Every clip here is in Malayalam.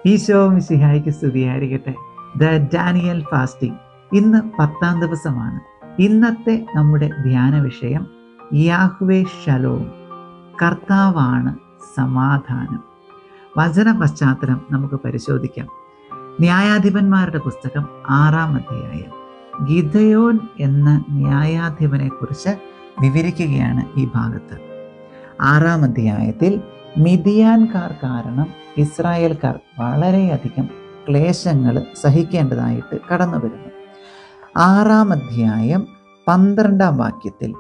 ഈശോ മിശിഹായ്ക്ക് സ്തുതിയായിരിക്കട്ടെ. ദ ഡാനിയൽ ഫാസ്റ്റിംഗ് ഇന്ന് 10ാം ദിവസമാണ്. ഇന്നത്തെ നമ്മുടെ ധ്യാന വിഷയം യാഹ്വേ ഷലോം, കർത്താവാണ് സമാധാനം. വചന പശ്ചാത്തലം നമുക്ക് പരിശോധിക്കാം. ന്യായാധിപന്മാരുടെ പുസ്തകം 6ാം അധ്യായം ഗിദെയോൻ എന്ന ന്യായാധിപനെ കുറിച്ച് വിവരിക്കുകയാണ് ഈ ഭാഗത്ത്. 6ാം അധ്യായത്തിൽ മിദിയാൻകാർ കാരണം ഇസ്രായേൽക്കാർ വളരെയധികം ക്ലേശങ്ങൾ സഹിക്കേണ്ടതായിട്ട് കടന്നു വരുന്നു. 6ാം അധ്യായം 12ാം വാക്യത്തിൽ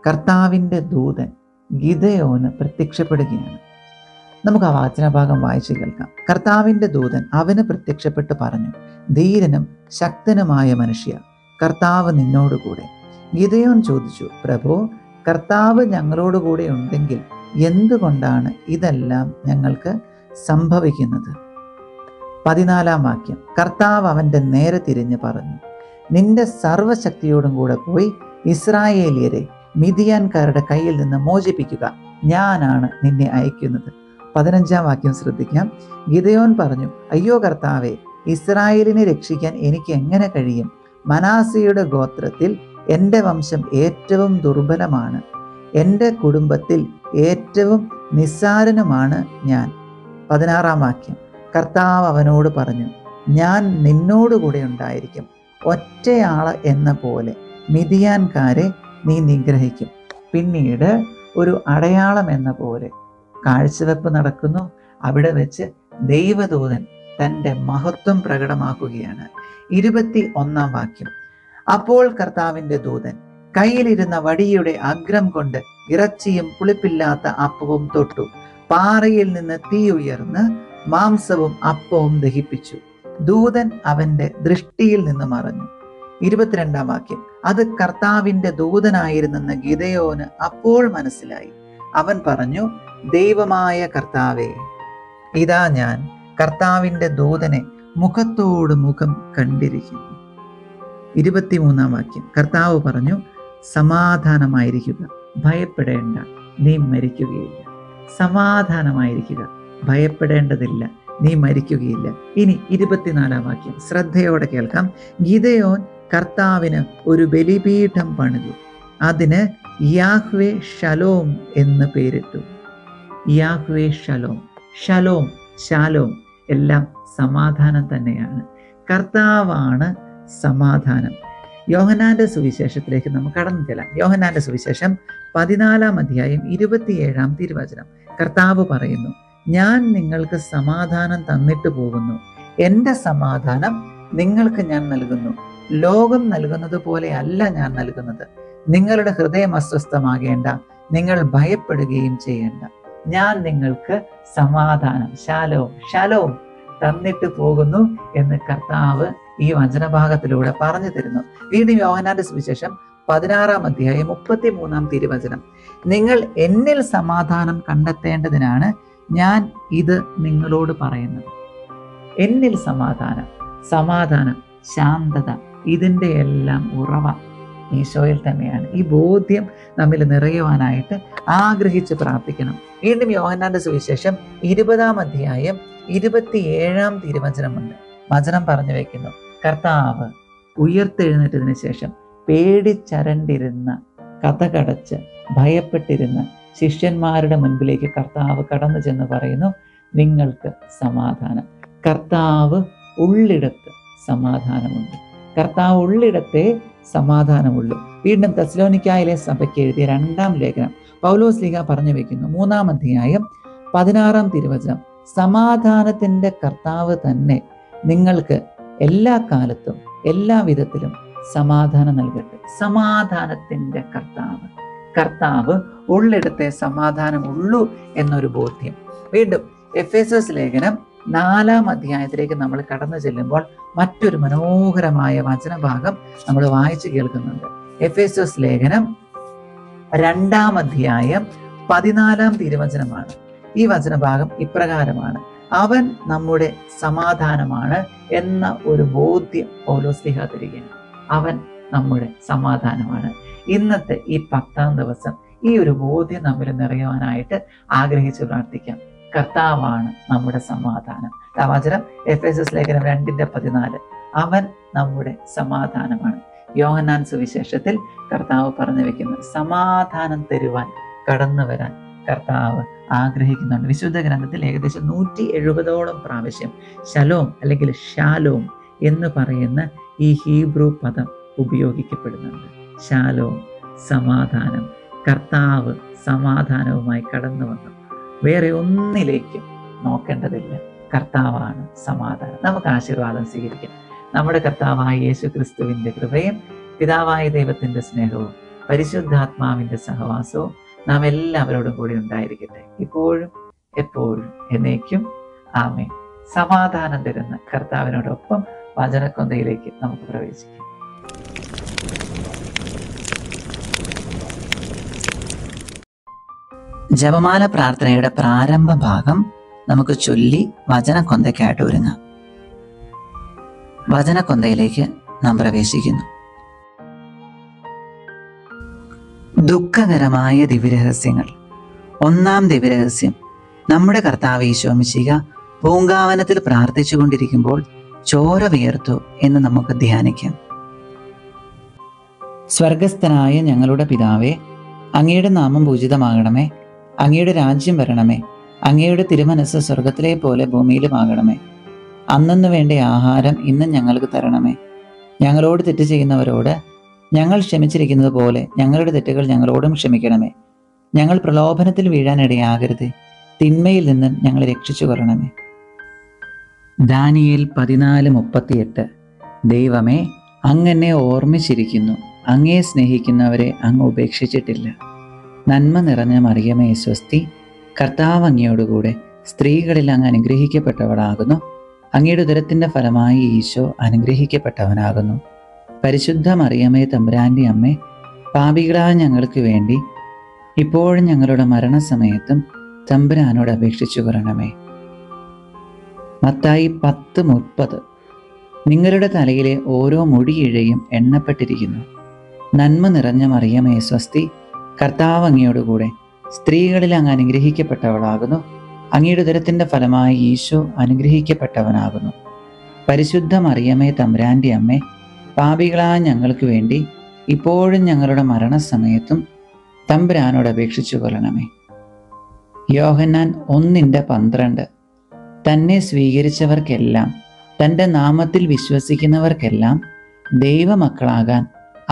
കർത്താവിൻ്റെ ദൂതൻ ഗിദെയോന് പ്രത്യക്ഷപ്പെടുകയാണ്. നമുക്ക് ആ വചനഭാഗം വായിച്ചു കേൾക്കാം. കർത്താവിൻ്റെ ദൂതൻ അവന് പ്രത്യക്ഷപ്പെട്ട് പറഞ്ഞു, ധീരനും ശക്തനുമായ മനുഷ്യ, കർത്താവ് നിന്നോടുകൂടെ. ഗിദെയോൻ ചോദിച്ചു, പ്രഭോ, കർത്താവ് ഞങ്ങളോടുകൂടെ ഉണ്ടെങ്കിൽ എന്തുകൊണ്ടാണ് ഇതെല്ലാം ഞങ്ങൾക്ക് സംഭവിക്കുന്നത്? 14ാം വാക്യം, കർത്താവ് അവൻ്റെ നേരെ തിരിഞ്ഞ് പറഞ്ഞു, നിന്റെ സർവശക്തിയോടും കൂടെ പോയി ഇസ്രായേലിയരെ മിദിയാൻകാരുടെ കയ്യിൽ നിന്ന് മോചിപ്പിക്കുക, ഞാനാണ് നിന്നെ അയക്കുന്നത്. 15ാം വാക്യം ശ്രദ്ധിക്കാം. ഗിദെയോൻ പറഞ്ഞു, അയ്യോ കർത്താവേ, ഇസ്രായേലിനെ രക്ഷിക്കാൻ എനിക്ക് എങ്ങനെ കഴിയും? മനാസയുടെ ഗോത്രത്തിൽ എൻ്റെ വംശം ഏറ്റവും ദുർബലമാണ്, എൻ്റെ കുടുംബത്തിൽ ഏറ്റവും നിസ്സാരനുമാണ് ഞാൻ. 16ാം വാക്യം, കർത്താവ് അവനോട് പറഞ്ഞു, ഞാൻ നിന്നോടുകൂടെ ഉണ്ടായിരിക്കും, ഒറ്റയാള് എന്ന പോലെ മിദിയാൻകാരെ നീ നിഗ്രഹിക്കും. പിന്നീട് ഒരു അടയാളം എന്ന പോലെ കാഴ്ചവെപ്പ് നടക്കുന്നു. അവിടെ വെച്ച് ദൈവദൂതൻ തൻ്റെ മഹത്വം പ്രകടമാക്കുകയാണ്. 21ാം വാക്യം, അപ്പോൾ കർത്താവിൻ്റെ ദൂതൻ കയ്യിലിരുന്ന വടിയുടെ അഗ്രം കൊണ്ട് ഇറച്ചിയും പുളിപ്പില്ലാത്ത അപ്പവും തൊട്ടു, പാറയിൽ നിന്ന് തീ ഉയർന്ന് മാംസവും അപ്പവും ദഹിപ്പിച്ചു. ദൂതൻ അവന്റെ ദൃഷ്ടിയിൽ നിന്ന് മറഞ്ഞു. 22ാം വാക്യം, അത് കർത്താവിൻ്റെ ദൂതനായിരുന്നെന്ന് ഗിദെയോന് അപ്പോൾ മനസ്സിലായി. അവൻ പറഞ്ഞു, ദൈവമായ കർത്താവേ, ഇതാ ഞാൻ കർത്താവിൻ്റെ ദൂതനെ മുഖത്തോട് മുഖം കണ്ടിരിക്കുന്നു. 23ാം വാക്യം, കർത്താവ് പറഞ്ഞു, സമാധാനമായിരിക്കുക, ഭയപ്പെടേണ്ട, നീ മരിക്കുകയില്ല. സമാധാനമായിരിക്കുക, ഭയപ്പെടേണ്ടതില്ല, നീ മരിക്കുകയില്ല. ഇനി 24ാം വാക്യം ശ്രദ്ധയോടെ കേൾക്കാം. ഗിദെയോൻ കർത്താവിന് ഒരു ബലിപീഠം പണിതു, അതിന് യാഹ്വേ ഷലോം എന്ന് പേരിട്ടു. യാഹ്വേ ഷലോം, ഷലോം, ശാലോം എല്ലാം സമാധാനം തന്നെയാണ്. കർത്താവാണ് സമാധാനം. യോഹന്നാന്റെ സുവിശേഷത്തിലേക്ക് നമുക്ക് കടന്നു ചെല്ലാം. യോഹന്നാന്റെ സുവിശേഷം 14ാം അധ്യായം 27ാം തിരുവചനം. കർത്താവ് പറയുന്നു, ഞാൻ നിങ്ങൾക്ക് സമാധാനം തന്നിട്ട് പോകുന്നു, എൻ്റെ സമാധാനം നിങ്ങൾക്ക് ഞാൻ നൽകുന്നു. ലോകം നൽകുന്നത് പോലെ അല്ല ഞാൻ നൽകുന്നത്. നിങ്ങളുടെ ഹൃദയം അസ്വസ്ഥമാകേണ്ട, നിങ്ങൾ ഭയപ്പെടുകയും ചെയ്യേണ്ട. ഞാൻ നിങ്ങൾക്ക് സമാധാനം, ശാലോം, ശാലോം തന്നിട്ട് പോകുന്നു എന്ന് കർത്താവ് ഈ വചനഭാഗത്തിലൂടെ പറഞ്ഞു തരുന്നു. വീണ്ടും യോഹന്നാന്റെ സുവിശേഷം 16ാം അധ്യായം 33ാം തിരുവചനം, നിങ്ങൾ എന്നിൽ സമാധാനം കണ്ടെത്തേണ്ടതിനാണ് ഞാൻ ഇത് നിങ്ങളോട് പറയുന്നത്. എന്നിൽ സമാധാനം, സമാധാനം, ശാന്തത, ഇതിൻ്റെ എല്ലാം ഉറവ ഈശോയിൽ തന്നെയാണ്. ഈ ബോധ്യം നമ്മിൽ നിറയുവാനായിട്ട് ആഗ്രഹിച്ച് പ്രാർത്ഥിക്കണം. വീണ്ടും യോഹന്നാന്റെ സുവിശേഷം 20ാം അധ്യായം 27ാം തിരുവചനമുണ്ട്. വചനം പറഞ്ഞു വെക്കുന്നു, കർത്താവ് ഉയർത്തെഴുന്നേറ്റതിന് ശേഷം പേടിച്ചരണ്ടിരുന്ന, കതകടച്ച് ഭയപ്പെട്ടിരുന്ന ശിഷ്യന്മാരുടെ മുൻപിലേക്ക് കർത്താവ് കടന്നു ചെന്ന് പറയുന്നു, നിങ്ങൾക്ക് സമാധാനം. കർത്താവ് ഉള്ളിടത്ത് സമാധാനമുണ്ട്. കർത്താവ് ഉള്ളിടത്തെ സമാധാനമുള്ളൂ. വീണ്ടും തെസ്സലോനിക്കായിലെ സഭയ്ക്ക് എഴുതിയ 2ാം ലേഖനം പൗലോസ് ശ്ലീഹ പറഞ്ഞു വെക്കുന്നു, 3ാം അധ്യായം 16ാം തിരുവചനം, സമാധാനത്തിൻ്റെ കർത്താവ് തന്നെ നിങ്ങൾക്ക് എല്ലാ കാലത്തും എല്ലാ വിധത്തിലും സമാധാനം നൽകട്ടെ. സമാധാനത്തിൻ്റെ കർത്താവ്, കർത്താവ് ഉള്ളിടത്തെ സമാധാനമുള്ളൂ എന്നൊരു ബോധ്യം. വീണ്ടും എഫേസസ് ലേഖനം 4ാം അധ്യായത്തിലേക്ക് നമ്മൾ കടന്നു ചെല്ലുമ്പോൾ മറ്റൊരു മനോഹരമായ വചനഭാഗം നമ്മൾ വായിച്ചു കേൾക്കുന്നുണ്ട്. എഫേസസ് ലേഖനം 2ാം അധ്യായം 14ാം തിരുവചനമാണ്. ഈ വചനഭാഗം ഇപ്രകാരമാണ്, അവൻ നമ്മുടെ സമാധാനമാണ് എന്ന ഒരു ബോധ്യം പൗലോസ് ശ്ലീഹ തരികയാണ്. അവൻ നമ്മുടെ സമാധാനമാണ്. ഇന്നത്തെ ഈ 10ാം ദിവസം ഈ ഒരു ബോധ്യം നമ്മിൽ നിറയുവാനായിട്ട് ആഗ്രഹിച്ച് പ്രാർത്ഥിക്കാം. കർത്താവാണ് നമ്മുടെ സമാധാനം. വചനം എഫെസസ് ലേഖനം 2:14. അവൻ നമ്മുടെ സമാധാനമാണ്. യോഹന്നാൻ സുവിശേഷത്തിൽ കർത്താവ് പറഞ്ഞു വെക്കുന്നത് സമാധാനം തരുവാൻ കടന്നു വരാൻ കർത്താവ് ആഗ്രഹിക്കുന്നുണ്ട്. വിശുദ്ധ ഗ്രന്ഥത്തിൽ ഏകദേശം 170ഓളം പ്രാവശ്യം ശലോം അല്ലെങ്കിൽ ഷാലോം എന്ന് പറയുന്ന ഈ ഹീബ്രു പദം ഉപയോഗിക്കപ്പെടുന്നുണ്ട്. ഷാലോം, സമാധാനം. കർത്താവ് സമാധാനവുമായി കടന്നു വന്നു. വേറെ ഒന്നിലേക്കും നോക്കേണ്ടതില്ല. കർത്താവാണ് സമാധാനം. നമുക്ക് ആശീർവാദം സ്വീകരിക്കാം. നമ്മുടെ കർത്താവായ യേശു ക്രിസ്തുവിൻ്റെ കൃപയും പിതാവായ ദൈവത്തിൻ്റെ സ്നേഹവും പരിശുദ്ധാത്മാവിൻ്റെ സഹവാസവും നാം എല്ലാവരോടും കൂടി ഉണ്ടായിരിക്കട്ടെ, ഇപ്പോഴും എപ്പോഴും എന്നേക്കും. ആമേൻ. സമാധാനം തരുന്ന കർത്താവിനോടൊപ്പം വചനക്കൊന്തയിലേക്ക് നമുക്ക് പ്രവേശിക്കാം. ജപമാല പ്രാർത്ഥനയുടെ പ്രാരംഭ ഭാഗം നമുക്ക് ചൊല്ലി വചനക്കൊന്തയ്ക്കായിട്ട് ഒരുങ്ങാം. വചനക്കൊന്തയിലേക്ക് നാം പ്രവേശിക്കുന്നു. ദുഃഖകരമായ ദിവ്യരഹസ്യങ്ങൾ. ഒന്നാം ദിവ്യരഹസ്യം. നമ്മുടെ കർത്താവ് ഈശോ മിശിഹ പൂങ്കാവനത്തിൽ പ്രാർത്ഥിച്ചു കൊണ്ടിരിക്കുമ്പോൾ ചോര വിയർത്തു എന്ന് നമുക്ക് ധ്യാനിക്കാം. സ്വർഗസ്ഥനായ ഞങ്ങളുടെ പിതാവേ, അങ്ങയുടെ നാമം പൂജിതമാകണമേ. അങ്ങയുടെ രാജ്യം വരണമേ. അങ്ങയുടെ തിരുമനസ്സ് സ്വർഗത്തിലെ പോലെ ഭൂമിയിലുമാകണമേ. അന്നന്ന് വേണ്ട ആഹാരം ഇന്ന് ഞങ്ങൾക്ക് തരണമേ. ഞങ്ങളോട് തെറ്റ് ചെയ്യുന്നവരോട് ഞങ്ങൾ ക്ഷമിച്ചിരിക്കുന്നത് പോലെ ഞങ്ങളുടെ തെറ്റുകൾ ഞങ്ങളോടും ക്ഷമിക്കണമേ. ഞങ്ങൾ പ്രലോഭനത്തിൽ വീഴാനിടയാകരുത്. തിന്മയിൽ നിന്ന് ഞങ്ങളെ രക്ഷിച്ചു കൊള്ളണമേ. ദാനിയേൽ 14:38. ദൈവമേ, അങ്ങെന്നെ ഓർമ്മിച്ചിരിക്കുന്നു. അങ്ങേ സ്നേഹിക്കുന്നവരെ അങ്ങ് ഉപേക്ഷിച്ചിട്ടില്ല. നന്മ നിറഞ്ഞ മറിയമേ സ്വസ്തി, കർത്താവ് അങ്ങയോടുകൂടെ സ്ത്രീകളിൽ അങ്ങ് അനുഗ്രഹിക്കപ്പെട്ടവളാകുന്നു. അങ്ങയുടെ ഉദരത്തിൻ്റെ ഫലമായി ഈശോ അനുഗ്രഹിക്കപ്പെട്ടവനാകുന്നു. പരിശുദ്ധ മറിയമേ തമ്പുരാൻ്റെ അമ്മേ, പാപികളായ ഞങ്ങൾക്ക് വേണ്ടി ഇപ്പോഴും ഞങ്ങളുടെ മരണസമയത്തും തമ്പുരാനോട് അപേക്ഷിച്ചു കൊള്ളണമേ. മത്തായി 10:30. നിങ്ങളുടെ തലയിലെ ഓരോ മുടിയിഴയും എണ്ണപ്പെട്ടിരിക്കുന്നു. നന്മ നിറഞ്ഞ മറിയമേ സ്വസ്തി, കർത്താവ് അങ്ങയോടുകൂടെ സ്ത്രീകളിൽ അങ്ങ് അനുഗ്രഹിക്കപ്പെട്ടവളാകുന്നു. അങ്ങയുടെ ഉദരത്തിൻ്റെ ഫലമായി ഈശോ അനുഗ്രഹിക്കപ്പെട്ടവനാകുന്നു. പരിശുദ്ധ മറിയമേ തമ്പുരാൻ്റെ അമ്മേ, പാപികളായ ഞങ്ങൾക്ക് വേണ്ടി ഇപ്പോഴും ഞങ്ങളുടെ മരണസമയത്തും തമ്പുരാനോട് അപേക്ഷിച്ചു കൊള്ളണമേ. യോഹന്നാൻ 1:12. തന്നെ സ്വീകരിച്ചവർക്കെല്ലാം, തൻ്റെ നാമത്തിൽ വിശ്വസിക്കുന്നവർക്കെല്ലാം ദൈവമക്കളാകാൻ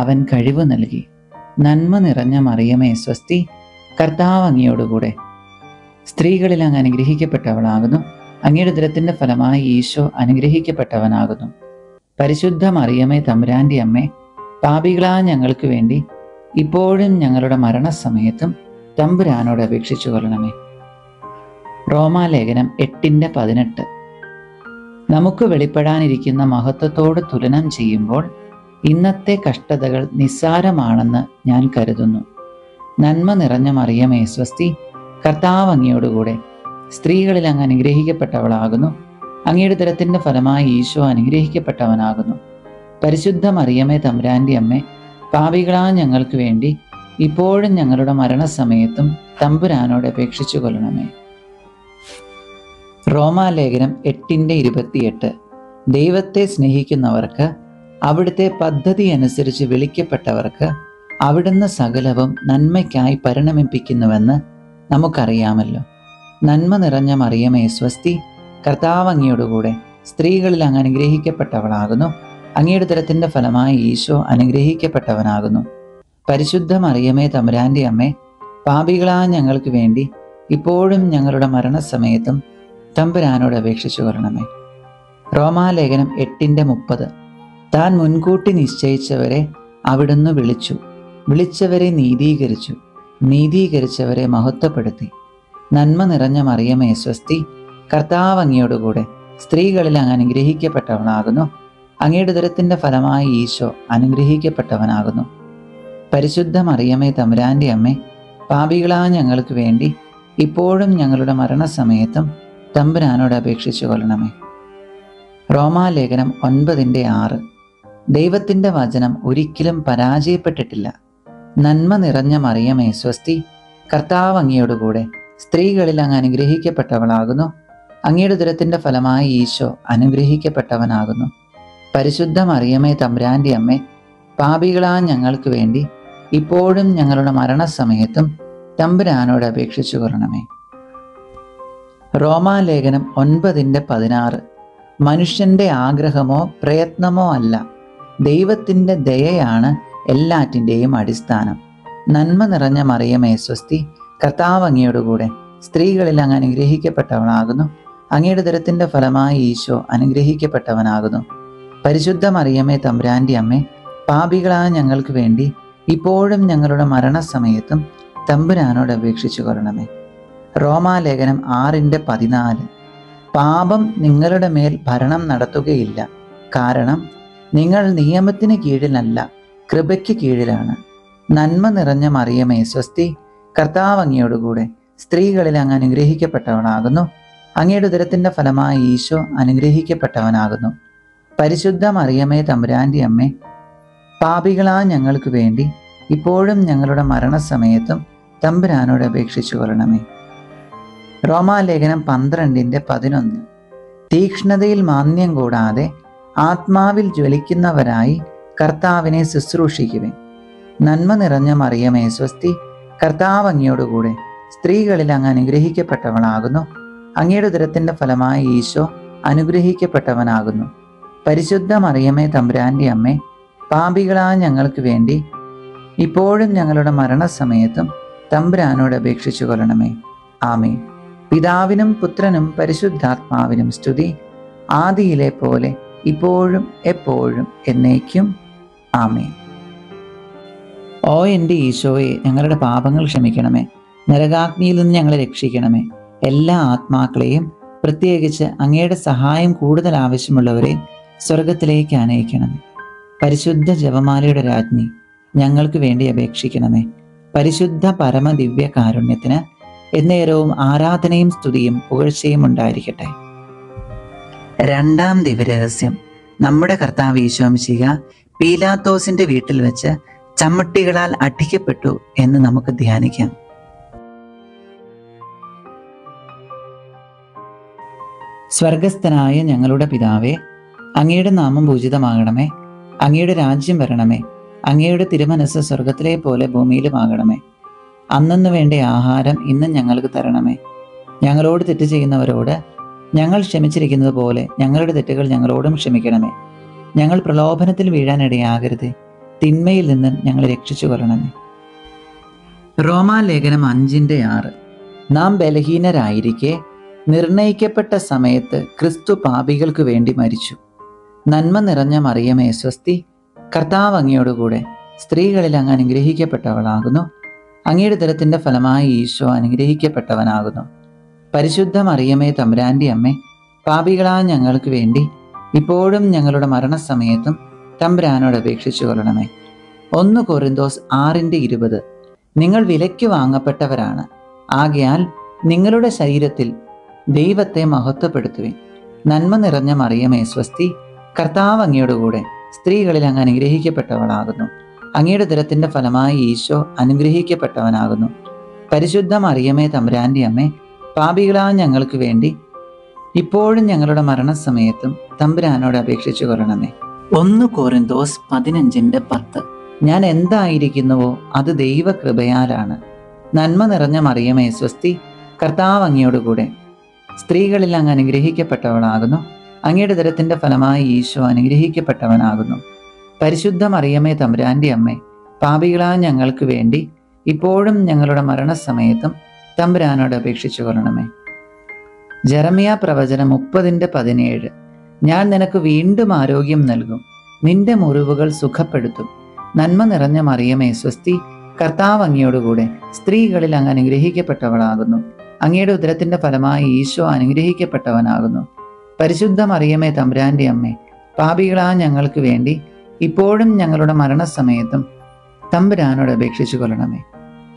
അവൻ കഴിവ് നൽകി. നന്മ നിറഞ്ഞ മറിയമേ സ്വസ്തി, കർത്താവ് അങ്ങയോടുകൂടെ സ്ത്രീകളിൽ അങ്ങ് അനുഗ്രഹിക്കപ്പെട്ടവളാകുന്നു. അങ്ങയുടെ ഉദരത്തിൻ്റെ ഫലമായി ഈശോ അനുഗ്രഹിക്കപ്പെട്ടവനാകുന്നു. പരിശുദ്ധ മറിയമേ തമ്പുരാൻ്റെ അമ്മേ, പാപികളായ ഞങ്ങൾക്ക് വേണ്ടി ഇപ്പോഴും ഞങ്ങളുടെ മരണസമയത്തും തമ്പുരാനോട് അപേക്ഷിച്ചു കൊള്ളണമേ. റോമാലേഖനം 8:18. നമുക്ക് വെളിപ്പെടാനിരിക്കുന്ന മഹത്വത്തോട് തുലനം ചെയ്യുമ്പോൾ ഇന്നത്തെ കഷ്ടതകൾ നിസ്സാരമാണെന്ന് ഞാൻ കരുതുന്നു. നന്മ നിറഞ്ഞ മറിയമേ സ്വസ്തി, കർത്താവ് അങ്ങയോടുകൂടെ സ്ത്രീകളിൽ അങ്ങ് അനുഗ്രഹിക്കപ്പെട്ടവളാകുന്നു. അങ്ങയുടെ ഉദരത്തിൻ്റെ ഫലമായി ഈശോ അനുഗ്രഹിക്കപ്പെട്ടവനാകുന്നു. പരിശുദ്ധ മറിയമേ തമ്പുരാൻ്റെ അമ്മേ, പാപികളായ ഞങ്ങൾക്ക് വേണ്ടി ഇപ്പോഴും ഞങ്ങളുടെ മരണസമയത്തും തമ്പുരാനോട് അപേക്ഷിച്ചു കൊള്ളണമേ. റോമാലേഖനം 8:28. ദൈവത്തെ സ്നേഹിക്കുന്നവർക്ക്, അവിടുത്തെ പദ്ധതി അനുസരിച്ച് വിളിക്കപ്പെട്ടവർക്ക് അവിടുന്ന് സകലവും നന്മയ്ക്കായി പരിണമിപ്പിക്കുന്നുവെന്ന് നമുക്കറിയാമല്ലോ. നന്മ നിറഞ്ഞ മറിയമേ സ്വസ്തി, കർത്താവ് അങ്ങയോടുകൂടെ സ്ത്രീകളിൽ അങ്ങ് അനുഗ്രഹിക്കപ്പെട്ടവളാകുന്നു. അങ്ങയുടെ ഉദരത്തിൻ്റെ ഫലമായി ഈശോ അനുഗ്രഹിക്കപ്പെട്ടവനാകുന്നു. പരിശുദ്ധ മറിയമേ തമ്പുരാൻ്റെ അമ്മേ, പാപികളായ ഞങ്ങൾക്ക് വേണ്ടി ഇപ്പോഴും ഞങ്ങളുടെ മരണസമയത്തും തമ്പുരാനോട് അപേക്ഷിച്ചു കൊള്ളണമേ. റോമാലേഖനം 8:30. താൻ മുൻകൂട്ടി നിശ്ചയിച്ചവരെ അവിടുന്ന് വിളിച്ചു, വിളിച്ചവരെ നീതീകരിച്ചു, നീതീകരിച്ചവരെ മഹത്വപ്പെടുത്തി. നന്മ നിറഞ്ഞ മറിയമേ സ്വസ്തി, കർത്താവ് അങ്ങയോടുകൂടെ സ്ത്രീകളിൽ അങ്ങ് അനുഗ്രഹിക്കപ്പെട്ടവനാകുന്നു. അങ്ങയുടെ ഉദരത്തിൻ്റെ ഫലമായി ഈശോ അനുഗ്രഹിക്കപ്പെട്ടവനാകുന്നു. പരിശുദ്ധ മറിയമേ തമ്പുരാൻ്റെ അമ്മേ, പാപികളായ ഞങ്ങൾക്ക് വേണ്ടി ഇപ്പോഴും ഞങ്ങളുടെ മരണസമയത്തും തമ്പുരാനോട് അപേക്ഷിച്ചു കൊള്ളണമേ. റോമാലേഖനം 9:6. ദൈവത്തിൻ്റെ വചനം ഒരിക്കലും പരാജയപ്പെട്ടിട്ടില്ല. നന്മ നിറഞ്ഞ മറിയമേ സ്വസ്തി, കർത്താവ് അങ്ങയോടുകൂടെ സ്ത്രീകളിൽ അങ്ങ് അനുഗ്രഹിക്കപ്പെട്ടവളാകുന്നു. അങ്ങയുടെ ഉദരത്തിൻ്റെ ഫലമായി ഈശോ അനുഗ്രഹിക്കപ്പെട്ടവനാകുന്നു. പരിശുദ്ധ മറിയമേ തമ്പുരാൻ്റെ അമ്മേ, പാപികളാ ഞങ്ങൾക്ക് വേണ്ടി ഇപ്പോഴും ഞങ്ങളുടെ മരണസമയത്തും തമ്പുരാനോട് അപേക്ഷിച്ചു കൊള്ളണമേ. റോമാലേഖനം 9:16. മനുഷ്യൻ്റെ ആഗ്രഹമോ പ്രയത്നമോ അല്ല, ദൈവത്തിൻ്റെ ദയയാണ് എല്ലാറ്റിൻ്റെയും അടിസ്ഥാനം. നന്മ നിറഞ്ഞ മറിയമേ സ്വസ്തി, കർത്താവ് അങ്ങയോടുകൂടെ സ്ത്രീകളിൽ അങ്ങ് അനുഗ്രഹിക്കപ്പെട്ടവനാകുന്നു. അങ്ങയുടെ ഉദരത്തിൻ്റെ ഫലമായി ഈശോ അനുഗ്രഹിക്കപ്പെട്ടവനാകുന്നു. പരിശുദ്ധ മറിയമേ തമ്പുരാൻ്റെ അമ്മേ, പാപികളായ ഞങ്ങൾക്ക് വേണ്ടി ഇപ്പോഴും ഞങ്ങളുടെ മരണസമയത്തും തമ്പുരാനോട് അപേക്ഷിച്ചു കൊള്ളണമേ. റോമാലേഖനം 6:14. പാപം നിങ്ങളുടെ മേൽ ഭരണം നടത്തുകയില്ല, കാരണം നിങ്ങൾ നിയമത്തിന് കീഴിലല്ല, കൃപയ്ക്ക് കീഴിലാണ്. നന്മ നിറഞ്ഞ മറിയമേ സ്വസ്തി, കർത്താവ് അങ്ങയോടുകൂടെ സ്ത്രീകളിൽ അങ്ങ് അനുഗ്രഹിക്കപ്പെട്ടവനാകുന്നു. അങ്ങയുടെ ഉദരത്തിൻ്റെ ഫലമായി ഈശോ അനുഗ്രഹിക്കപ്പെട്ടവനാകുന്നു. പരിശുദ്ധ മറിയമേ തമ്പുരാൻ്റെ അമ്മേ, പാപികളാ ഞങ്ങൾക്ക് വേണ്ടി ഇപ്പോഴും ഞങ്ങളുടെ മരണസമയത്തും തമ്പുരാനോട് അപേക്ഷിച്ചു കൊള്ളണമേ. റോമാലേഖനം 12:11. തീക്ഷ്ണതയിൽ മാന്യം കൂടാതെ ആത്മാവിൽ ജ്വലിക്കുന്നവരായി കർത്താവിനെ ശുശ്രൂഷിക്കുവിൻ. നന്മ നിറഞ്ഞ മറിയമേ സ്വസ്തി, കർത്താവ് അങ്ങയോടുകൂടെ സ്ത്രീകളിൽ അങ്ങ് അനുഗ്രഹിക്കപ്പെട്ടവനാകുന്നു. അങ്ങയുടെ ഉദരത്തിൻ്റെ ഫലമായി ഈശോ അനുഗ്രഹിക്കപ്പെട്ടവനാകുന്നു. പരിശുദ്ധ മറിയമേ തമ്പുരാൻ്റെ അമ്മേ, പാപികളാ ഞങ്ങൾക്ക് വേണ്ടി ഇപ്പോഴും ഞങ്ങളുടെ മരണസമയത്തും തമ്പുരാനോട് അപേക്ഷിച്ചു കൊള്ളണമേ. ആമേൻ. പിതാവിനും പുത്രനും പരിശുദ്ധാത്മാവിനും സ്തുതി, ആദിയിലെ പോലെ ഇപ്പോഴും എപ്പോഴും എന്നേക്കും. ആമേൻ. ഓ എൻ്റെ ഈശോയെ, ഞങ്ങളുടെ പാപങ്ങൾ ക്ഷമിക്കണമേ, നരകാഗ്നിയിൽ നിന്ന് ഞങ്ങളെ രക്ഷിക്കണമേ. എല്ലാ ആത്മാക്കളെയും, പ്രത്യേകിച്ച് അങ്ങയുടെ സഹായം കൂടുതൽ ആവശ്യമുള്ളവരെയും സ്വർഗത്തിലേക്ക് ആനയിക്കണമേ. പരിശുദ്ധ ജപമാലയുടെ രാജ്ഞി, ഞങ്ങൾക്ക് വേണ്ടി അപേക്ഷിക്കണമേ. പരിശുദ്ധ പരമദിവ്യ കാരുണ്യത്തിന് എന്നേരവും ആരാധനയും സ്തുതിയും പുകഴ്ചയും ഉണ്ടായിരിക്കട്ടെ. രണ്ടാം ദിവ്യരഹസ്യം. നമ്മുടെ കർത്താവ് ഈശോ മിശിഹാ പീലാത്തോസിന്റെ വീട്ടിൽ വെച്ച് ചമ്മട്ടികളാൽ അടിക്കപ്പെട്ടു എന്ന് നമുക്ക് ധ്യാനിക്കാം. സ്വർഗസ്ഥനായ ഞങ്ങളുടെ പിതാവേ, അങ്ങയുടെ നാമം പൂജിതമാകണമേ. അങ്ങയുടെ രാജ്യം വരണമേ. അങ്ങയുടെ തിരുമനസ് സ്വർഗത്തിലെ പോലെ ഭൂമിയിലുമാകണമേ. അന്നന്ന് വേണ്ട ആഹാരം ഇന്ന് ഞങ്ങൾക്ക് തരണമേ. ഞങ്ങളോട് തെറ്റ് ചെയ്യുന്നവരോട് ഞങ്ങൾ ക്ഷമിച്ചിരിക്കുന്നത് പോലെ ഞങ്ങളുടെ തെറ്റുകൾ ഞങ്ങളോടും ക്ഷമിക്കണമേ. ഞങ്ങൾ പ്രലോഭനത്തിൽ വീഴാനിടയാകരുത്, തിന്മയിൽ നിന്നും ഞങ്ങളെ രക്ഷിച്ചു കൊള്ളണമേ. റോമാലേഖനം 5:6. നാം ബലഹീനരായിരിക്കെ നിർണയിക്കപ്പെട്ട സമയത്ത് ക്രിസ്തു പാപികൾക്ക് വേണ്ടി മരിച്ചു. നന്മ നിറഞ്ഞ മറിയമേ സ്വസ്തി, കർത്താവ് അങ്ങയോടുകൂടെ സ്ത്രീകളിൽ അങ്ങ് അനുഗ്രഹിക്കപ്പെട്ടവളാകുന്നു. അങ്ങയുടെ ഉദരത്തിൻ്റെ ഫലമായി ഈശോ അനുഗ്രഹിക്കപ്പെട്ടവനാകുന്നു. പരിശുദ്ധ മറിയമേ തമ്പുരാൻ്റെ അമ്മേ, പാപികളായ ഞങ്ങൾക്ക് വേണ്ടി ഇപ്പോഴും ഞങ്ങളുടെ മരണസമയത്തും തമ്പുരാനോട് അപേക്ഷിച്ചു കൊള്ളണമേ. 1 കൊരിന്തോസ് 6:20. നിങ്ങൾ വിലയ്ക്ക് വാങ്ങപ്പെട്ടവരാണ്, ആകയാൽ നിങ്ങളുടെ ശരീരത്തിൽ ദൈവത്തെ മഹത്വപ്പെടുത്തുവിൻ. നന്മ നിറഞ്ഞ മറിയമേ സ്വസ്തി, കർത്താവ് അങ്ങയോടുകൂടെ സ്ത്രീകളിൽ അങ്ങ് അനുഗ്രഹിക്കപ്പെട്ടവളാകുന്നു. അങ്ങയുടെ ഉദരത്തിൻ്റെ ഫലമായി ഈശോ അനുഗ്രഹിക്കപ്പെട്ടവനാകുന്നു. പരിശുദ്ധ മറിയമേ തമ്പുരാൻ്റെ അമ്മേ, പാപികളായ ഞങ്ങൾക്ക് വേണ്ടി ഇപ്പോഴും ഞങ്ങളുടെ മരണസമയത്തും തമ്പുരാനോട് അപേക്ഷിച്ചു കൊള്ളണമേ. 1 കൊരിന്തോസ് 15:10. ഞാൻ എന്തായിരിക്കുന്നുവോ അത് ദൈവകൃപയാലാണ്. നന്മ നിറഞ്ഞ മറിയമേ സ്വസ്തി, കർത്താവ് അങ്ങയോടുകൂടെ സ്ത്രീകളിൽ അങ്ങ് അനുഗ്രഹിക്കപ്പെട്ടവളാകുന്നു. അങ്ങയുടെ ഉദരത്തിൻ്റെ ഫലമായി ഈശോ അനുഗ്രഹിക്കപ്പെട്ടവനാകുന്നു. പരിശുദ്ധ മറിയമേ തമ്പുരാൻ്റെ അമ്മേ, പാപികളായ ഞങ്ങൾക്ക് വേണ്ടി ഇപ്പോഴും ഞങ്ങളുടെ മരണസമയത്തും തമ്പുരാനോട് അപേക്ഷിച്ചു കൊള്ളണമേ. ജെറമ്യാ പ്രവചനം 30:17. ഞാൻ നിനക്ക് വീണ്ടും ആരോഗ്യം നൽകും, നിന്റെ മുറിവുകൾ സുഖപ്പെടുത്തും. നന്മ നിറഞ്ഞ മറിയമേ സ്വസ്തി, കർത്താവ് അങ്ങയോടുകൂടെ സ്ത്രീകളിൽ അങ്ങ് അനുഗ്രഹിക്കപ്പെട്ടവളാകുന്നു. അങ്ങയുടെ ഉദരത്തിൻ്റെ ഫലമായി ഈശോ അനുഗ്രഹിക്കപ്പെട്ടവനാകുന്നു. പരിശുദ്ധ മറിയമേ തമ്പുരാൻ്റെ അമ്മേ, പാപികളായ ഞങ്ങൾക്ക് വേണ്ടി ഇപ്പോഴും ഞങ്ങളുടെ മരണസമയത്തും തമ്പുരാനോട് അപേക്ഷിച്ചു കൊള്ളണമേ.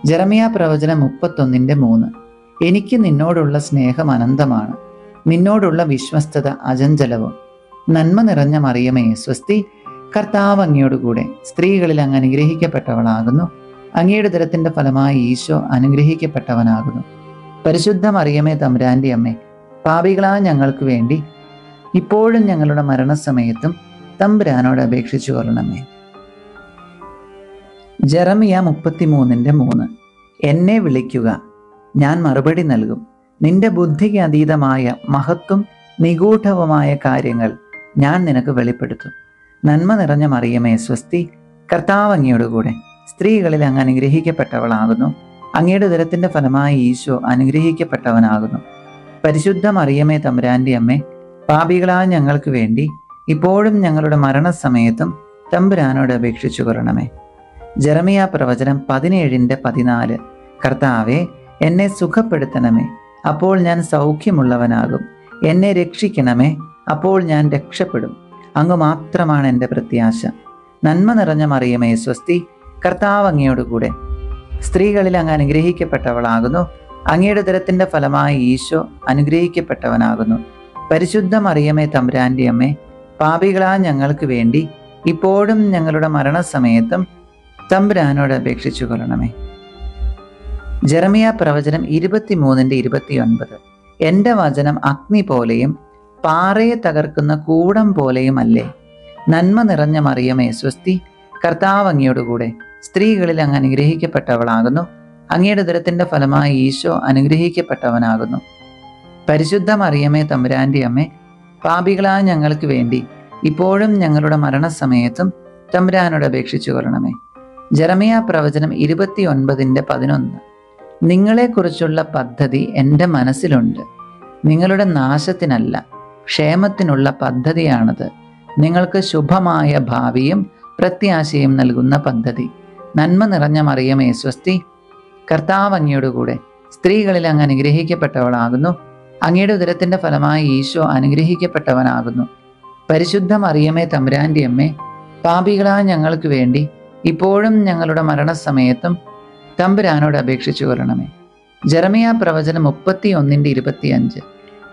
ജെറമ്യാ പ്രവചനം 31:3. എനിക്ക് നിന്നോടുള്ള സ്നേഹം അനന്തമാണ്, നിന്നോടുള്ള വിശ്വസ്തത അചഞ്ചലവും. നന്മ നിറഞ്ഞ മറിയമേ സ്വസ്തി, കർത്താവ് അങ്ങയോടുകൂടെ സ്ത്രീകളിൽ അങ്ങ് അനുഗ്രഹിക്കപ്പെട്ടവളാകുന്നു. അങ്ങയുടെ ഉദരത്തിൻ്റെ ഫലമായി ഈശോ അനുഗ്രഹിക്കപ്പെട്ടവനാകുന്നു. പരിശുദ്ധ മറിയമേ തമ്പുരാന്റെ അമ്മേ, പാപികളായ ഞങ്ങൾക്ക് വേണ്ടി ഇപ്പോഴും ഞങ്ങളുടെ മരണസമയത്തും തമ്പുരാനോട് അപേക്ഷിച്ചു കൊള്ളണമേ. ജെറമിയ 33:3. എന്നെ വിളിക്കുക, ഞാൻ മറുപടി നൽകും. നിന്റെ ബുദ്ധിക്ക് അതീതമായ മഹത്വം നിഗൂഢവുമായ കാര്യങ്ങൾ ഞാൻ നിനക്ക് വെളിപ്പെടുത്തും. നന്മ നിറഞ്ഞ മറിയമേ സ്വസ്തി, കർത്താവ് അങ്ങയോട് കൂടെ സ്ത്രീകളിൽ അങ്ങ് അനുഗ്രഹിക്കപ്പെട്ടവളാകുന്നു. അങ്ങയുടെ ഉദരത്തിന്റെ ഫലമായി ഈശോ അനുഗ്രഹിക്കപ്പെട്ടവനാകുന്നു. പരിശുദ്ധ മറിയമേ തമ്പുരാന്റെ അമ്മേ, പാപികളായ ഞങ്ങൾക്ക് വേണ്ടി ഇപ്പോഴും ഞങ്ങളുടെ മരണസമയത്തും തമ്പുരാനോട് അപേക്ഷിച്ചു കൊള്ളണമേ. ജെറമിയ പ്രവചനം 17:14. കർത്താവേ, എന്നെ സുഖപ്പെടുത്തണമേ, അപ്പോൾ ഞാൻ സൗഖ്യമുള്ളവനാകും. എന്നെ രക്ഷിക്കണമേ, അപ്പോൾ ഞാൻ രക്ഷപ്പെടും. അങ്ങ് മാത്രമാണ് എൻ്റെ പ്രത്യാശ. നന്മ നിറഞ്ഞ മറിയമേ സ്വസ്തി, കർത്താവ് അങ്ങയോട് കൂടെ സ്ത്രീകളിൽ അങ്ങ് അനുഗ്രഹിക്കപ്പെട്ടവളാകുന്നു. അങ്ങയുടെ ഉദരത്തിന്റെ ഫലമായി ഈശോ അനുഗ്രഹിക്കപ്പെട്ടവനാകുന്നു. പരിശുദ്ധ മറിയമേ തമ്പുരാന്റെ അമ്മേ, പാപികളായ ഞങ്ങൾക്ക് വേണ്ടി ഇപ്പോഴും ഞങ്ങളുടെ മരണസമയത്തും തമ്പുരാനോട് അപേക്ഷിച്ചു കൊള്ളണമേ. ജെറമിയ പ്രവചനം 23:29. എൻ്റെ വചനം അഗ്നി പോലെയും പാറയെ തകർക്കുന്ന കൂടം പോലെയും അല്ലേ. നന്മ നിറഞ്ഞ മറിയമേ സ്വസ്തി, കർത്താവ് അങ്ങയോട് കൂടെ സ്ത്രീകളിൽ അങ്ങ് അനുഗ്രഹിക്കപ്പെട്ടവളാകുന്നു. അങ്ങയുടെ ഉദരത്തിന്റെ ഫലമായി ഈശോ അനുഗ്രഹിക്കപ്പെട്ടവനാകുന്നു. പരിശുദ്ധ മറിയമേ തമ്പുരാന്റെ അമ്മേ, പാപികളായ ഞങ്ങൾക്ക് വേണ്ടി ഇപ്പോഴും ഞങ്ങളുടെ മരണസമയത്തും തമ്പുരാനോട് അപേക്ഷിച്ചു കൊള്ളണമേ. ജെറമിയ പ്രവചനം 29:11. നിങ്ങളെക്കുറിച്ചുള്ള പദ്ധതി എൻ്റെ മനസ്സിലുണ്ട്, നിങ്ങളുടെ നാശത്തിനല്ല ക്ഷേമത്തിനുള്ള പദ്ധതിയാണത്. നിങ്ങൾക്ക് ശുഭമായ ഭാവിയും പ്രത്യാശയും നൽകുന്ന പദ്ധതി. നന്മ നിറഞ്ഞ മറിയമേ സ്വസ്തി, കർത്താവ് അങ്ങയോട് കൂടെ സ്ത്രീകളിൽ അങ്ങ് അനുഗ്രഹിക്കപ്പെട്ടവളാകുന്നു. അങ്ങയുടെ ഉദരത്തിന്റെ ഫലമായി ഈശോ അനുഗ്രഹിക്കപ്പെട്ടവനാകുന്നു. പരിശുദ്ധ മറിയമേ തമ്പുരാന്റെ അമ്മേ, പാപികളായ ഞങ്ങൾക്ക് വേണ്ടി ഇപ്പോഴും ഞങ്ങളുടെ മരണസമയത്തും തമ്പുരാനോട് അപേക്ഷിച്ചു കൊള്ളണമേ. ജെറമിയ പ്രവചനം 31:25.